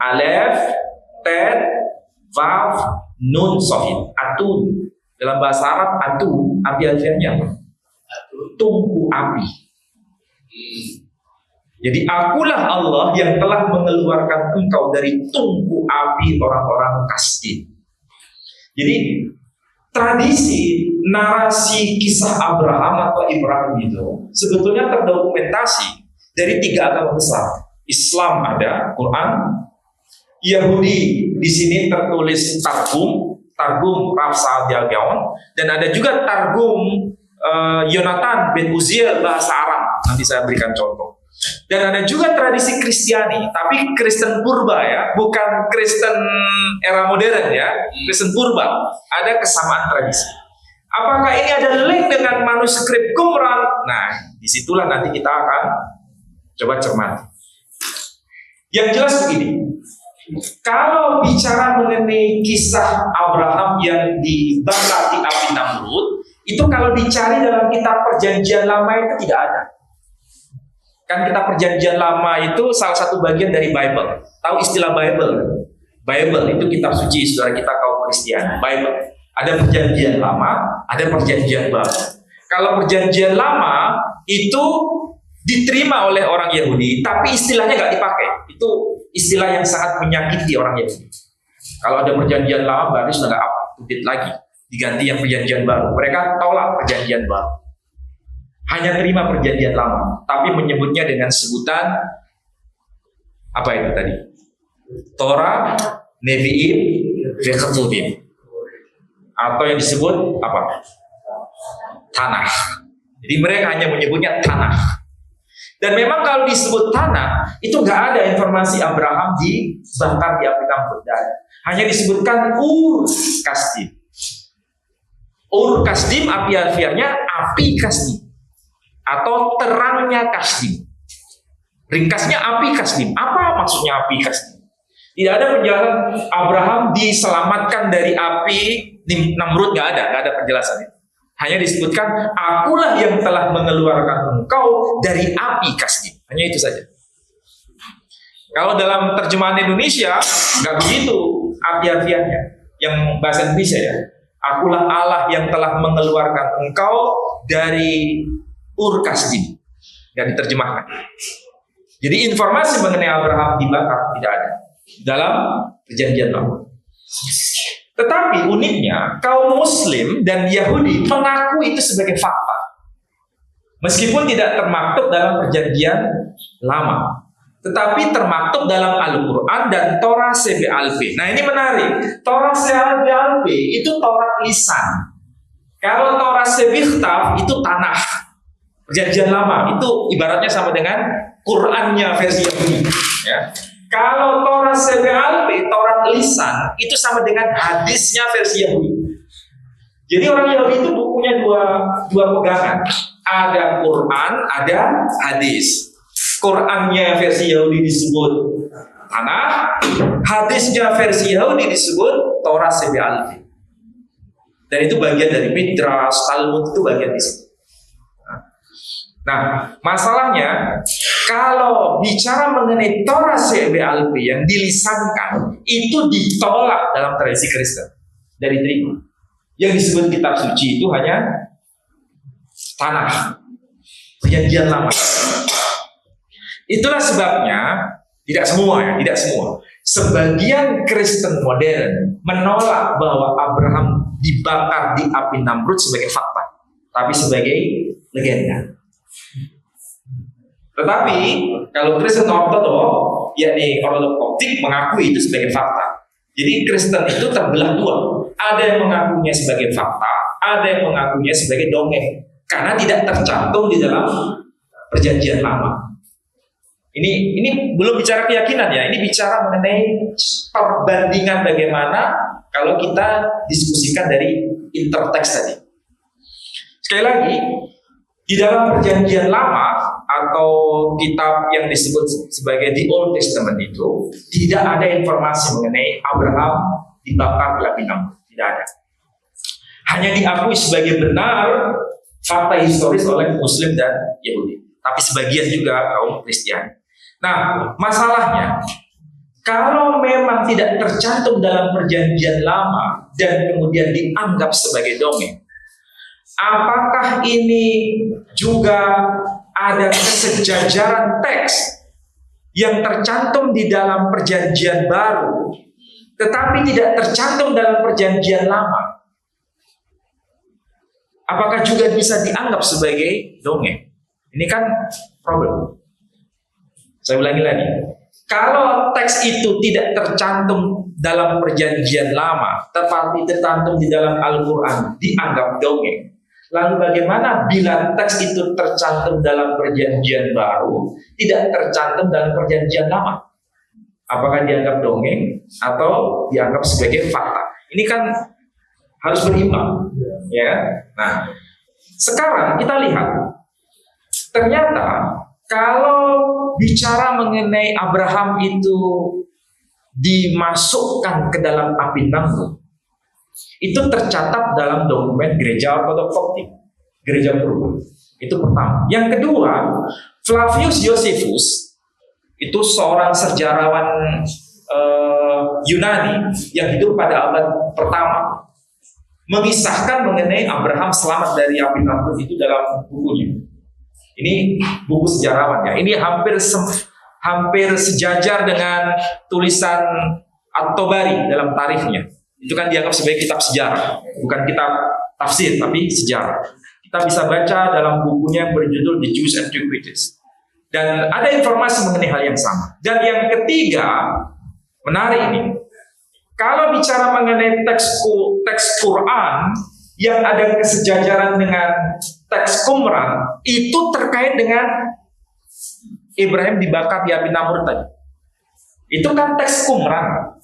Speaker 1: Alef, tet, vav, nun, sohid. Atun. Dalam bahasa Arab, atun, artinya apa? Tungku api. Jadi akulah Allah yang telah mengeluarkan engkau dari tungku api orang-orang Kasdim. Jadi tradisi, narasi kisah Abraham atau Ibrahim itu sebetulnya terdokumentasi dari 3 agama besar. Islam ada, Quran, Yahudi di sini tertulis Targum Rav Saadia Gaon, dan ada juga Targum Yonatan bin Uziel bahasa Arab. Nanti saya berikan contoh. Dan ada juga tradisi Kristiani, tapi Kristen purba ya, bukan Kristen era modern ya, Kristen purba. Ada kesamaan tradisi. Apakah ini ada link dengan manuskrip Qumran? Nah, disitulah nanti kita akan coba cermati. Yang jelas begini, kalau bicara mengenai kisah Abraham yang dibakar di api Namrud, itu kalau dicari dalam kitab Perjanjian Lama itu tidak ada. Kan kitab Perjanjian Lama itu salah satu bagian dari Bible. Tahu istilah Bible? Bible itu kitab suci, saudara kita kaum Kristiani. Bible. Ada Perjanjian Lama, ada Perjanjian Baru. Kalau Perjanjian Lama itu diterima oleh orang Yahudi, tapi istilahnya nggak dipakai. Itu istilah yang sangat menyakiti orang Yahudi. Kalau ada Perjanjian Lama, baru sudah nggak update lagi, diganti yang Perjanjian Baru. Mereka tolak Perjanjian Baru. Hanya terima Perjanjian Lama, tapi menyebutnya dengan sebutan apa itu tadi? Torah, Nevi'im, Ketubim, atau yang disebut apa? Tanah. Jadi mereka hanya menyebutnya tanah. Dan memang kalau disebut tanah, itu nggak ada informasi Abraham dibakar di api Namrud. Hanya disebutkan Ur Kasdim. Ur Kasdim api harfiahnya api Kasdim, atau terangnya Kasdim. Ringkasnya api Kasdim. Apa maksudnya api Kasdim? Tidak ada penjelasan Abraham diselamatkan dari api Namrud, nggak ada penjelasannya. Hanya disebutkan akulah yang telah mengeluarkan engkau dari api Kasdim. Hanya itu saja. Kalau dalam terjemahan Indonesia nggak begitu arti harfiahnya. Yang bahasa Indonesia ya. Akulah Allah yang telah mengeluarkan engkau dari Ur Kasdim, dan diterjemahkan. Jadi informasi mengenai Abraham dibakar tidak ada dalam Perjanjian Lama. Tetapi uniknya kaum Muslim dan Yahudi mengaku itu sebagai fakta, meskipun tidak termaktub dalam Perjanjian Lama, tetapi termaktub dalam Al-Quran dan Torah Sebe'alpeh. Nah ini menarik. Torah Sebe'alpeh itu Torah lisan. Kalau Torah Sebikhtab itu tanah. Perjanjian Lama itu ibaratnya sama dengan Qurannya versi Yahudi. Ya. Kalau Torah Sebe'alpeh, Torah lisan, itu sama dengan hadisnya versi Yahudi. Jadi orang Yahudi itu punya dua pegangan. Ada Quran, ada hadis. Qurannya versi Yahudi disebut Tanakh, hadisnya versi Yahudi disebut Torah Sebe'alfi. Dan itu bagian dari Midrash, Talmud itu bagian di situ. Nah, masalahnya kalau bicara mengenai Torah Sebe'alfi yang dilisankan, itu ditolak dalam tradisi Kristen dari diterima. Yang disebut kitab suci itu hanya Tanakh, Perjanjian Lama. Itulah sebabnya tidak semua. Sebagian Kristen modern menolak bahwa Abraham dibakar di api Namrud sebagai fakta, tapi sebagai legenda. Tetapi kalau Kristen Ortodoks, yakni Ortodoks Koptik, mengakui itu sebagai fakta. Jadi Kristen itu terbelah dua. Ada yang mengakuinya sebagai fakta, ada yang mengakuinya sebagai dongeng, karena tidak tercantum di dalam Perjanjian Lama. Ini belum bicara keyakinan ya, ini bicara mengenai perbandingan bagaimana kalau kita diskusikan dari interteks tadi. Sekali lagi, di dalam Perjanjian Lama atau kitab yang disebut sebagai The Old Testament itu tidak ada informasi mengenai Abraham dibakar di api Namrud, tidak ada. Hanya diakui sebagai benar fakta historis oleh Muslim dan Yahudi, tapi sebagian juga kaum Kristiani. Nah, masalahnya kalau memang tidak tercantum dalam Perjanjian Lama dan kemudian dianggap sebagai dongeng, apakah ini juga ada kesejajaran teks yang tercantum di dalam Perjanjian Baru, tetapi tidak tercantum dalam Perjanjian Lama? Apakah juga bisa dianggap sebagai dongeng? Ini kan problem. Saya ulangi lagi. Kalau teks itu tidak tercantum dalam Perjanjian Lama, tetapi tercantum di dalam Al-Quran, dianggap dongeng. Lalu bagaimana bila teks itu tercantum dalam Perjanjian Baru, tidak tercantum dalam Perjanjian Lama? Apakah dianggap dongeng atau dianggap sebagai fakta? Ini kan harus berimbang, ya. Nah, sekarang kita lihat, ternyata kalau bicara mengenai Abraham itu dimasukkan ke dalam api Namrud, itu tercatat dalam dokumen Gereja Ortodoks Koptik, Gereja Purba. Itu pertama. Yang kedua, Flavius Josephus itu seorang sejarawan Yunani yang hidup pada abad pertama, mengisahkan mengenai Abraham selamat dari api Namrud itu dalam bukunya. Ini buku sejarawan ya. Ini hampir sejajar dengan tulisan At-Tabari dalam tarikhnya. Itu kan dianggap sebagai kitab sejarah, bukan kitab tafsir, tapi sejarah. Kita bisa baca dalam bukunya yang berjudul The Jewish Antiquities. Dan ada informasi mengenai hal yang sama. Dan yang ketiga, menarik ini. Kalau bicara mengenai teks Quran yang ada kesejajaran dengan teks Qumran, itu terkait dengan Ibrahim dibakar di api Namrud tadi. Itu kan teks Qumran.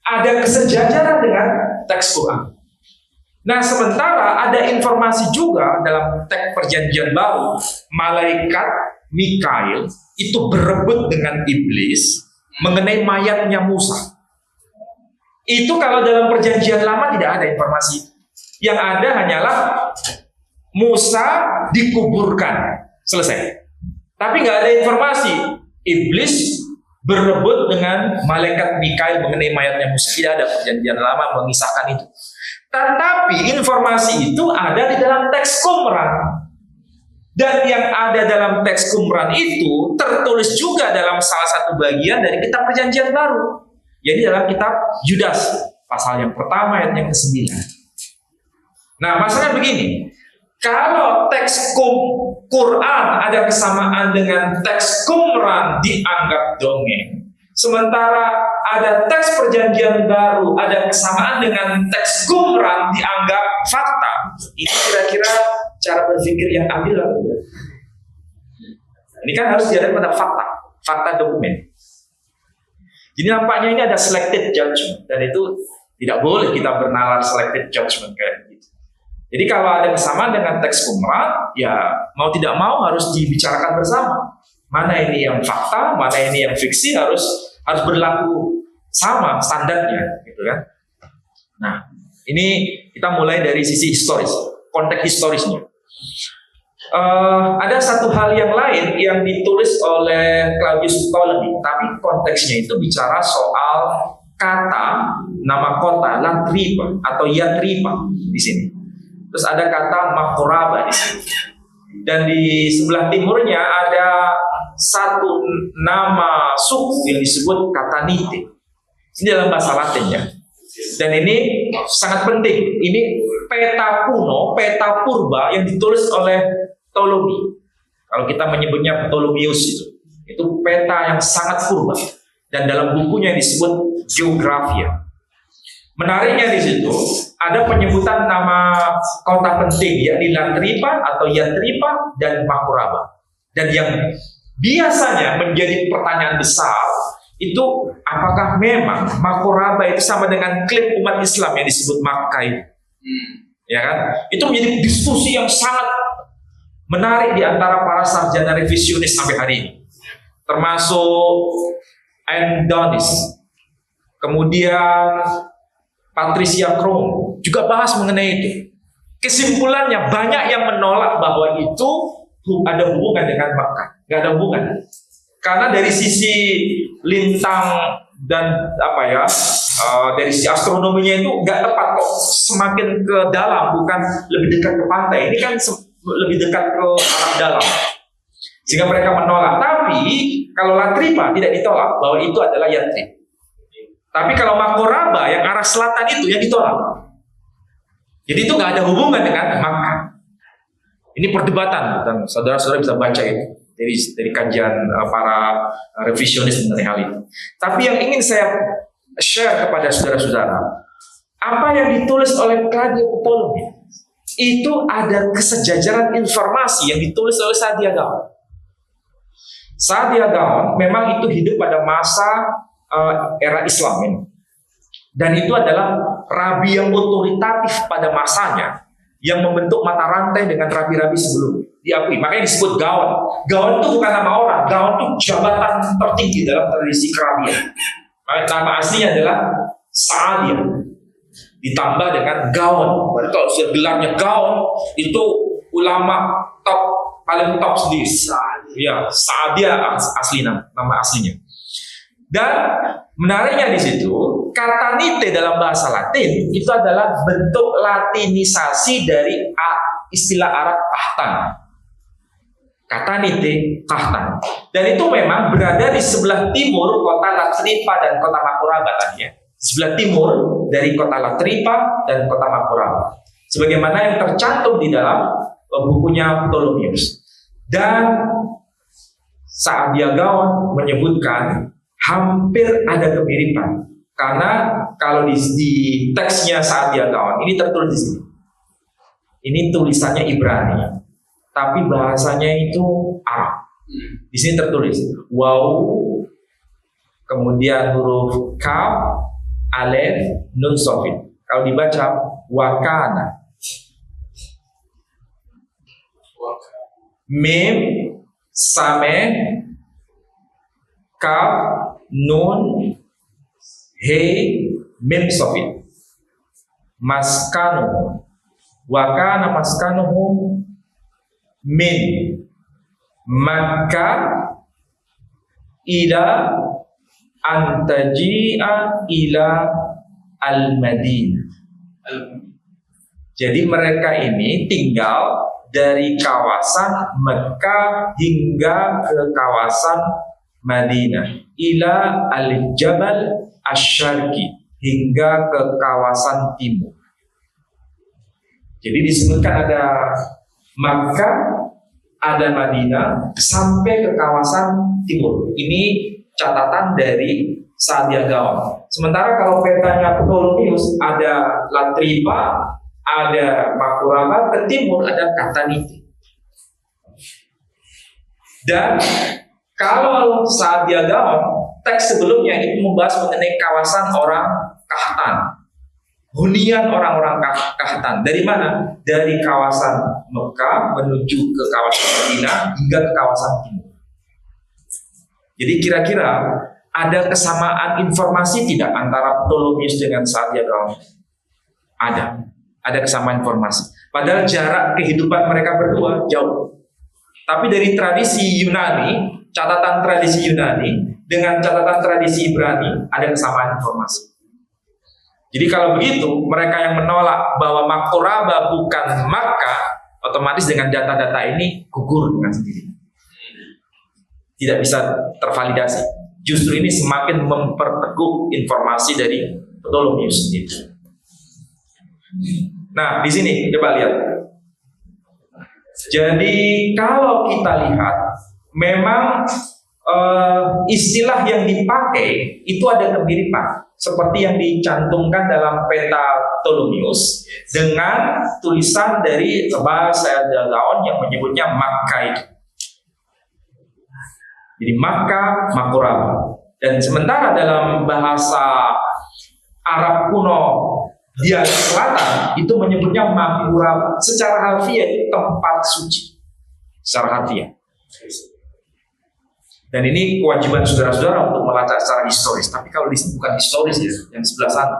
Speaker 1: Ada kesejajaran dengan teks Quran. Nah, sementara ada informasi juga dalam teks Perjanjian Baru, malaikat Mikail itu berebut dengan iblis mengenai mayatnya Musa. Itu kalau dalam Perjanjian Lama tidak ada informasi. Yang ada hanyalah Musa dikuburkan, selesai. Tapi nggak ada informasi iblis berebut dengan malaikat Mikail mengenai mayatnya Musa. Tidak ada Perjanjian Lama mengisahkan itu. Tetapi informasi itu ada di dalam teks Qumran. Dan yang ada dalam teks Qumran itu tertulis juga dalam salah satu bagian dari kitab Perjanjian Baru. Jadi dalam kitab Yudas, pasal yang pertama ayat yang ke-9. Nah, masalahnya begini. Kalau teks Quran ada kesamaan dengan teks Qumran dianggap dongeng. Sementara ada teks Perjanjian Baru ada kesamaan dengan teks Qumran dianggap fakta. Ini kira-kira cara berpikir yang adil atau tidak? Ini kan harus dihadapkan pada fakta dokumen. Jadi nampaknya ini ada selected judgment, dan itu tidak boleh kita bernalar selected judgment kayak gitu. Jadi kalau ada kesamaan dengan teks Qumran, ya mau tidak mau harus dibicarakan bersama. Mana ini yang fakta, mana ini yang fiksi, harus berlaku sama standarnya, gitu kan? Nah, ini kita mulai dari sisi historis, konteks historisnya. Ada satu hal yang lain yang ditulis oleh Claudius Ptolemy, tapi konteksnya itu bicara soal kata nama kota Latripa atau Yatripa di sini. Terus ada kata Makoraba di sini. Dan di sebelah timurnya ada satu nama suku yang disebut Katanite. Ini dalam bahasa Latinnya. Dan ini sangat penting. Ini peta kuno, peta purba yang ditulis oleh Ptolemy. Kalau kita menyebutnya Ptolemeus itu peta yang sangat purba. Dan dalam bukunya disebut Geographia. Menariknya di situ ada penyebutan nama kota penting, yakni Latripa atau Yatripa dan Makoraba. Dan yang biasanya menjadi pertanyaan besar itu apakah memang Makoraba itu sama dengan klaim umat Islam yang disebut Makkah itu? Ya kan? Itu menjadi diskusi yang sangat menarik di antara para sarjana revisionis sampai hari ini. Termasuk Endonis, kemudian Patricia Krom juga bahas mengenai itu. Kesimpulannya banyak yang menolak bahwa itu ada hubungan dengan Makkah. Nggak ada hubungan. Karena dari sisi lintang dan dari sisi astronominya itu nggak tepat kok. Semakin ke dalam, bukan lebih dekat ke pantai. Ini kan lebih dekat ke arah dalam. Sehingga mereka menolak. Tapi kalau Latripa tidak ditolak bahwa itu adalah Yatrib. Tapi kalau Makoraba yang arah selatan itu yang ditolak. Jadi itu nggak ada hubungan dengan Makkah. Ini perdebatan dan saudara-saudara bisa baca itu dari kajian para revisionis mengenai hal itu. Tapi yang ingin saya share kepada saudara-saudara, apa yang ditulis oleh Claudius Ptolemy itu ada kesejajaran informasi yang ditulis oleh Saadia Gaon. Saadia Gaon memang itu hidup pada masa era Islam ini. Dan itu adalah rabi yang otoritatif pada masanya, yang membentuk mata rantai dengan rabi-rabi sebelumnya. Diakui, makanya disebut Gaon. Gaon itu bukan nama orang, Gaon itu jabatan tertinggi dalam tradisi kerabian. Nama aslinya adalah Saadia ditambah dengan Gaon. Berarti kalau sudah gelarnya Gaon, itu ulama top, paling top sendiri. Ya, Saadia asli nama aslinya. Dan menariknya di situ, kata nite dalam bahasa Latin itu adalah bentuk latinisasi dari istilah Arab kahtan. Kata nite kahtan. Dan itu memang berada di sebelah timur kota Latripa dan kota Makoraba tadi ya. Sebelah timur dari kota Latripa dan kota Makoraba. Sebagaimana yang tercantum di dalam bukunya Ptolemeus. Dan Saadia Gaon menyebutkan hampir ada kemiripan, karena kalau di teksnya Saadia Gaon ini tertulis di sini. Ini tulisannya Ibrani, tapi bahasanya itu Arab. Di sini tertulis waw, kemudian huruf kaf, alef, nun sofin. Kalau dibaca wakana, mim, sameh, kaf, nun, he, mim sofin. Maskanuhum, wakana maskanuhum min Makkah ila antaji'a ila al-Madinah. Jadi mereka ini tinggal dari kawasan Mekah hingga ke kawasan Madinah, ila al-Jabal Asy-Syarqi, hingga ke kawasan timur. Jadi disebutkan ada Makkah, ada Madinah, sampai ke kawasan timur. Ini catatan dari Saadia Gaon. Sementara kalau petanya Ptolemeus ada Latripa, ada Makoraba, ke timur ada Katanite. Dan kalau Saadia Gaon, teks sebelumnya itu membahas mengenai kawasan orang Kahtan, hunian orang-orang Kahtan. Dari mana? Dari kawasan Mekah menuju ke kawasan Madinah hingga ke kawasan timur. Jadi kira-kira ada kesamaan informasi tidak antara Ptolemeus dengan Saadia Gaon? Ada kesamaan informasi. Padahal jarak kehidupan mereka berdua jauh. Tapi dari tradisi Yunani, catatan tradisi Yunani dengan catatan tradisi Ibrani ada kesamaan informasi. Jadi kalau begitu, mereka yang menolak bahwa Makoraba bukan Makkah, otomatis dengan data-data ini gugur dengan sendiri. Tidak bisa tervalidasi. Justru ini semakin memperteguh informasi dari Ptolemeus sendiri. Nah, di sini coba lihat. Jadi kalau kita lihat, memang istilah yang dipakai itu ada kemiripan. Seperti yang dicantumkan dalam peta Ptolemeus dengan tulisan dari bahasa Gaon yang menyebutnya Makkah itu. Jadi Makkah, Makoraba. Dan sementara dalam bahasa Arab kuno dialek selatan itu menyebutnya Makoraba. Secara harfiah itu tempat suci. Secara harfiah. Dan ini kewajiban saudara-saudara untuk melacak secara historis. Tapi kalau di sini bukan historis ya, yang di sebelah sana.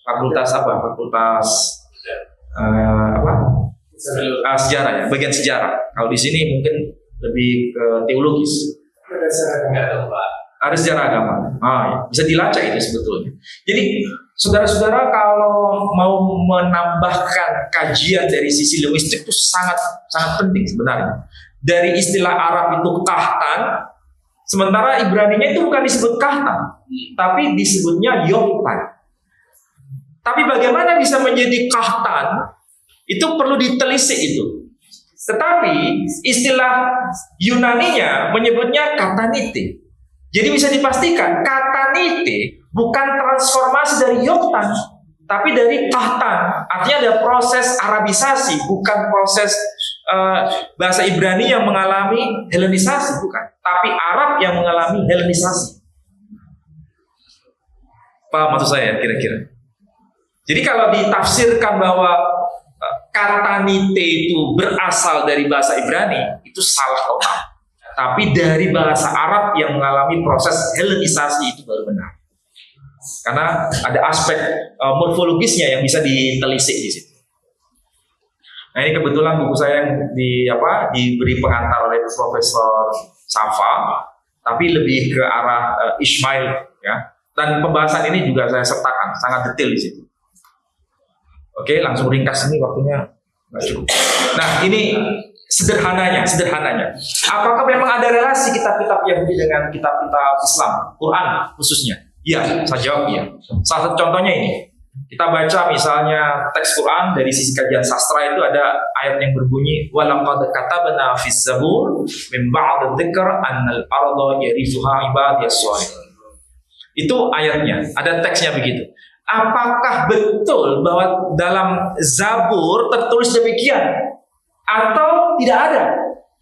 Speaker 1: Fakultas apa? Fakultas sejarah ya, bagian sejarah. Kalau di sini mungkin lebih ke teologis. Ada sejarah agama. Ya. Bisa dilacak itu sebetulnya. Jadi saudara-saudara kalau mau menambahkan kajian dari sisi linguistik itu sangat penting sebenarnya. Dari istilah Arab itu kahtan. Sementara Ibraninya itu bukan disebut Kahtan, tapi disebutnya Yoktan. Tapi bagaimana bisa menjadi Kahtan, itu perlu ditelisik itu. Tetapi istilah Yunaninya menyebutnya Katanite. Jadi bisa dipastikan Katanite bukan transformasi dari Yoktan, tapi dari Kahtan. Artinya ada proses Arabisasi, bukan proses bahasa Ibrani yang mengalami Helenisasi, bukan. Tapi Arab yang mengalami Helenisasi. Paham maksud saya kira-kira? Jadi kalau ditafsirkan bahwa Katanite itu berasal dari bahasa Ibrani, itu salah total. Tapi dari bahasa Arab yang mengalami proses Helenisasi itu baru benar. Karena ada aspek morfologisnya yang bisa ditelisik di situ. Nah, ini kebetulan buku saya yang diberi pengantar oleh Profesor Safa, tapi lebih ke arah Ismail ya. Dan pembahasan ini juga saya sertakan sangat detail di situ. Oke, langsung ringkas ini waktunya nggak cukup. Nah, ini sederhananya. Apakah memang ada relasi kitab-kitab Yahudi dengan kitab-kitab Islam, Quran khususnya? Iya, saya jawab iya. Salah satu contohnya ini. Kita baca misalnya teks Quran dari sisi kajian sastra itu ada ayat yang berbunyi walaqad katabna fis zabur min ba'd dzikr annal arda yarithuha ibadiyas shalihun. Itu ayatnya, ada teksnya begitu. Apakah betul bahwa dalam Zabur tertulis demikian atau tidak ada?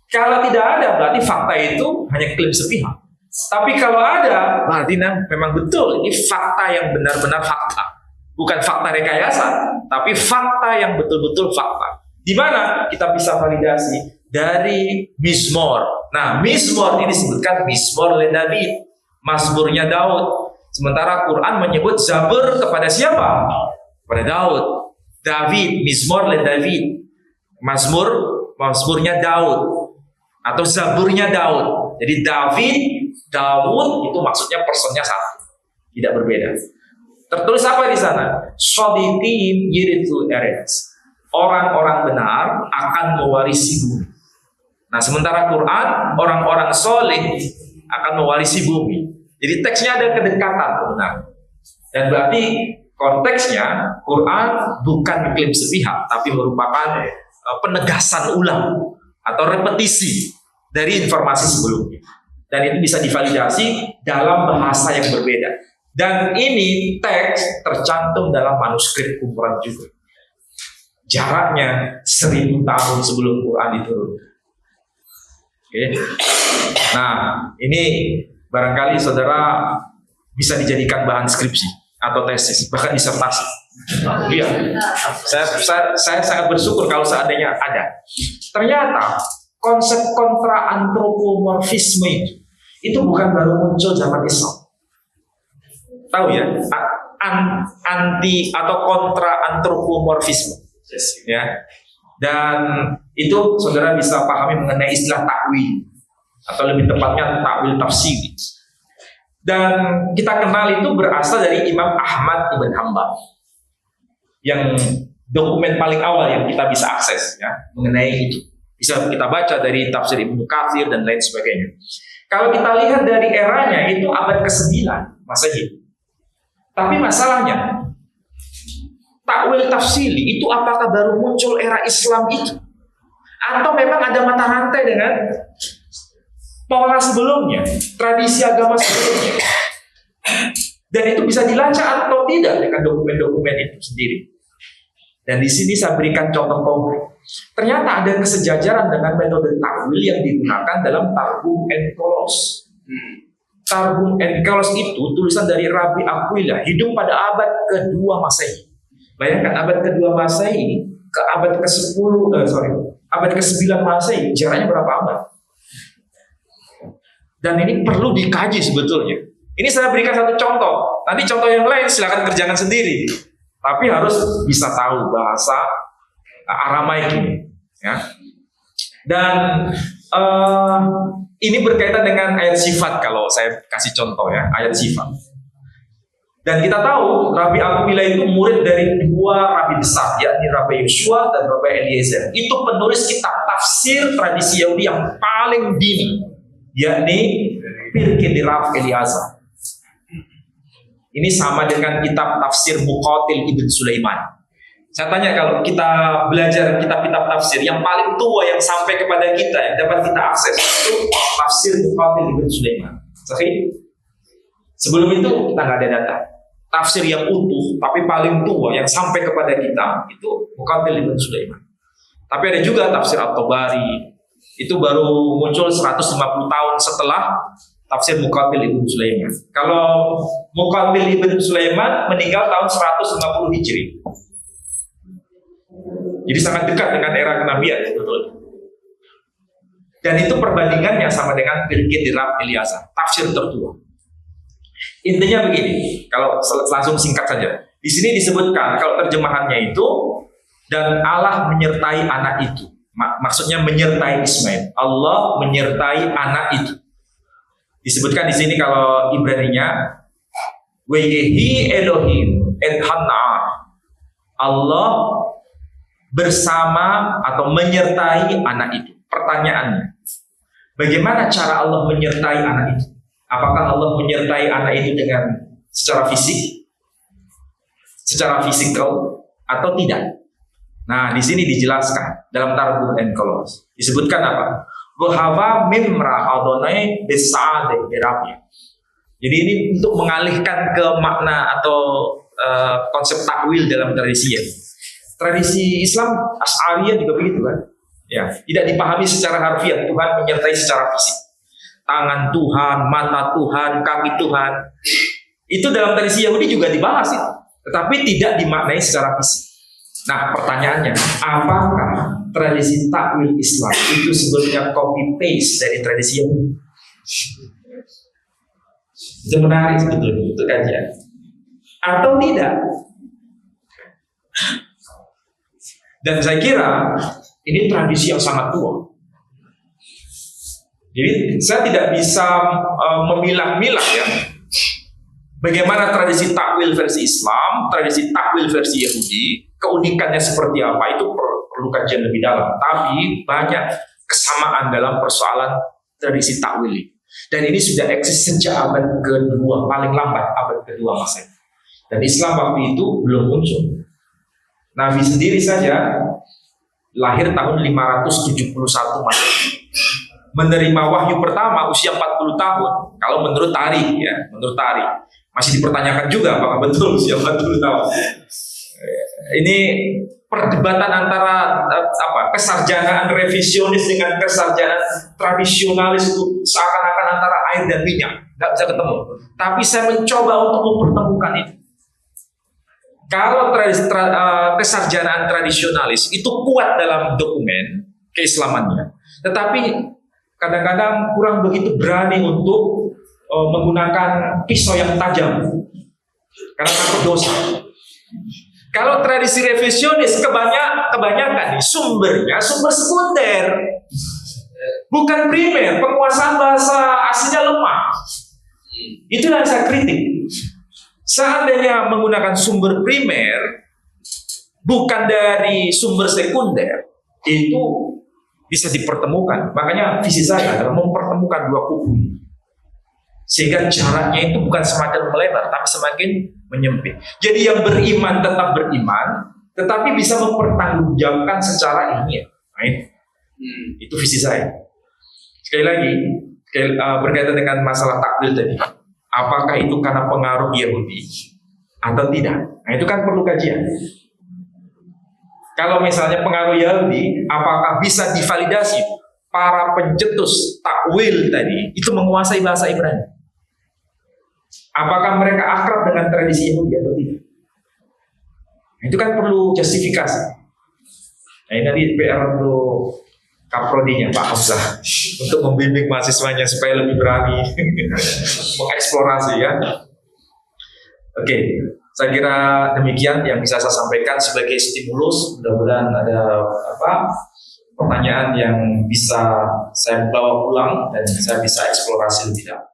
Speaker 1: Kalau tidak ada berarti fakta itu hanya klaim sepihak. Tapi kalau ada berarti memang betul ini fakta yang benar-benar fakta. Bukan fakta rekayasa, tapi fakta yang betul-betul fakta. Di mana kita bisa validasi dari Mizmor. Nah, Mizmor ini disebutkan Mizmor le David, Mazmurnya Daud. Sementara Quran menyebut Zabur kepada siapa? Kepada Daud. David, Mizmor le David, Mazmurnya Daud atau Zaburnya Daud. Jadi Daud itu maksudnya personnya satu, tidak berbeda. Tertulis apa di sana? Shodiqin yirithu eretz. Orang-orang benar akan mewarisi bumi. Nah, sementara Quran, orang-orang soleh akan mewarisi bumi. Jadi teksnya ada kedekatan benar. Dan berarti konteksnya Quran bukan klaim sepihak, tapi merupakan penegasan ulang atau repetisi dari informasi sebelumnya. Dan itu bisa divalidasi dalam bahasa yang berbeda. Dan ini teks tercantum dalam manuskrip Qumran juga. Jaraknya 1000 tahun sebelum Quran diturunkan. Oke. Nah, ini barangkali saudara bisa dijadikan bahan skripsi atau tesis, bahkan disertasi Iya, saya sangat bersyukur kalau seandainya ada. Ternyata konsep kontra antropomorfisme itu bukan baru muncul zaman Islam. Tahu ya, anti atau kontra antropomorfisme, ya. Dan itu saudara bisa pahami mengenai istilah takwil, atau lebih tepatnya takwil tafsiri. Dan kita kenal itu berasal dari Imam Ahmad ibn Hanbal, yang dokumen paling awal yang kita bisa akses ya mengenai itu. Bisa kita baca dari tafsir Ibnu Katsir dan lain sebagainya. Kalau kita lihat dari eranya itu abad ke-9 Masehi. Tapi masalahnya takwil tafsili itu apakah baru muncul era Islam itu? Atau memang ada mata rantai dengan pola sebelumnya, tradisi agama sebelumnya? Dan itu bisa dilacak atau tidak dengan dokumen-dokumen itu sendiri. Dan di sini saya berikan contoh konkret. Ternyata ada kesejajaran dengan metode takwil yang digunakan dalam Targum and Kolos. Targum and Kolos itu tulisan dari Rabi Akwila, hidup pada abad kedua Masehi. Bayangkan abad kedua Masehi ke abad ke-10, abad ke-9 Masehi, jaraknya berapa abad? Dan ini perlu dikaji sebetulnya. Ini saya berikan satu contoh. Nanti contoh yang lain silakan kerjakan sendiri. Tapi harus bisa tahu bahasa Aramaik ini, ya. Dan ini berkaitan dengan ayat sifat. Kalau saya kasih contoh ya, ayat sifat. Dan kita tahu Rabi Akwila itu murid dari dua rabi besar, yakni Rabi Yeshua dan Rabi Eliezer. Itu penulis kitab tafsir tradisi Yahudi yang paling dini, yakni Pirkei di Rav Eliezer. Ini sama dengan kitab tafsir Muqatil Ibn Sulaiman. Saya tanya, kalau kita belajar kitab-kitab tafsir yang paling tua yang sampai kepada kita, yang dapat kita akses, itu tafsir Muqatil Ibn Sulaiman. Sebelum itu kita nggak ada data. Tafsir yang utuh tapi paling tua yang sampai kepada kita itu Muqatil Ibn Sulaiman. Tapi ada juga tafsir At-Tabari. Itu baru muncul 150 tahun setelah tafsir Muqatil Ibn Sulaiman. Kalau Muqatil Ibn Sulaiman meninggal tahun 150 Hijri. Jadi sangat dekat dengan era kenabian, betul. Dan itu perbandingannya sama dengan Pirkei di Rav Eliezer, tafsir tertua. Intinya begini, kalau langsung singkat saja. Di sini disebutkan kalau terjemahannya itu, dan Allah menyertai anak itu. Maksudnya menyertai Ismail. Allah menyertai anak itu. Disebutkan di sini kalau Ibraninya, Weyehi Elohim et Hana, Allah bersama atau menyertai anak itu. Pertanyaannya, bagaimana cara Allah menyertai anak itu? Apakah Allah menyertai anak itu dengan secara fisik, secara fisikal, atau tidak? Nah, di sini dijelaskan dalam Targum and Kolos. Disebutkan apa? Bahwa mimra adonai besade berapnya. Jadi ini untuk mengalihkan ke makna atau konsep takwil dalam tradisi ya. Tradisi Islam Asy'ariyah juga begitu kan? Ya, tidak dipahami secara harfiah. Tuhan menyertai secara fisik. Tangan Tuhan, mata Tuhan, kaki Tuhan. Itu dalam tradisi Yahudi juga dibahas ya. Tetapi tidak dimaknai secara fisik. Nah, pertanyaannya, apakah tradisi takwil Islam itu sebenarnya copy paste dari tradisi Yahudi? Itu menarik sebetulnya untuk kajian. Atau tidak? Dan saya kira ini tradisi yang sangat tua. Jadi saya tidak bisa memilah-milah ya bagaimana tradisi takwil versi Islam, tradisi takwil versi Yahudi, keunikannya seperti apa, itu perlu kajian lebih dalam. Tapi banyak kesamaan dalam persoalan tradisi takwil. Dan ini sudah eksis sejak abad kedua, paling lambat abad kedua Masehi. Dan Islam waktu itu belum muncul. Nabi sendiri saja lahir tahun 571 Masehi. Menerima wahyu pertama usia 40 tahun. Kalau menurut tarikh ya, menurut tarikh. Masih dipertanyakan juga apakah betul usia 40 tahun. Ini perdebatan antara kesarjanaan revisionis dengan kesarjanaan tradisionalis itu seakan-akan antara air dan minyak, nggak bisa ketemu. Tapi saya mencoba untuk mempertemukan itu. Kalau kesarjanaan tradisionalis itu kuat dalam dokumen keislamannya, tetapi kadang-kadang kurang begitu berani untuk menggunakan pisau yang tajam karena takut dosa. Kalau tradisi revisionis kebanyakan nih sumber sekunder, bukan primer. Penguasaan bahasa aslinya lemah. Itu yang saya kritik. Seandainya menggunakan sumber primer bukan dari sumber sekunder, itu bisa dipertemukan. Makanya visi saya adalah mempertemukan dua kubu, sehingga jaraknya itu bukan semakin melebar, tapi semakin menyempit. Jadi yang beriman tetap beriman, tetapi bisa mempertanggungjawabkan secara ilmiah. Itu visi saya. Sekali lagi, berkaitan dengan masalah takdir tadi, apakah itu karena pengaruh Yahudi atau tidak? Nah, itu kan perlu kajian. Kalau misalnya pengaruh Yahudi, apakah bisa divalidasi para pencetus takwil tadi itu menguasai bahasa Ibrani? Apakah mereka akrab dengan tradisi Yahudi atau tidak? Nah, itu kan perlu justifikasi. Nah, ini nanti PR untuk Kaprodinya Pak Hamzah untuk membimbing mahasiswanya supaya lebih berani mengeksplorasi ya. Oke, saya kira demikian yang bisa saya sampaikan sebagai stimulus. Mudah-mudahan ada pertanyaan yang bisa saya bawa pulang dan saya bisa eksplorasi lebih dalam.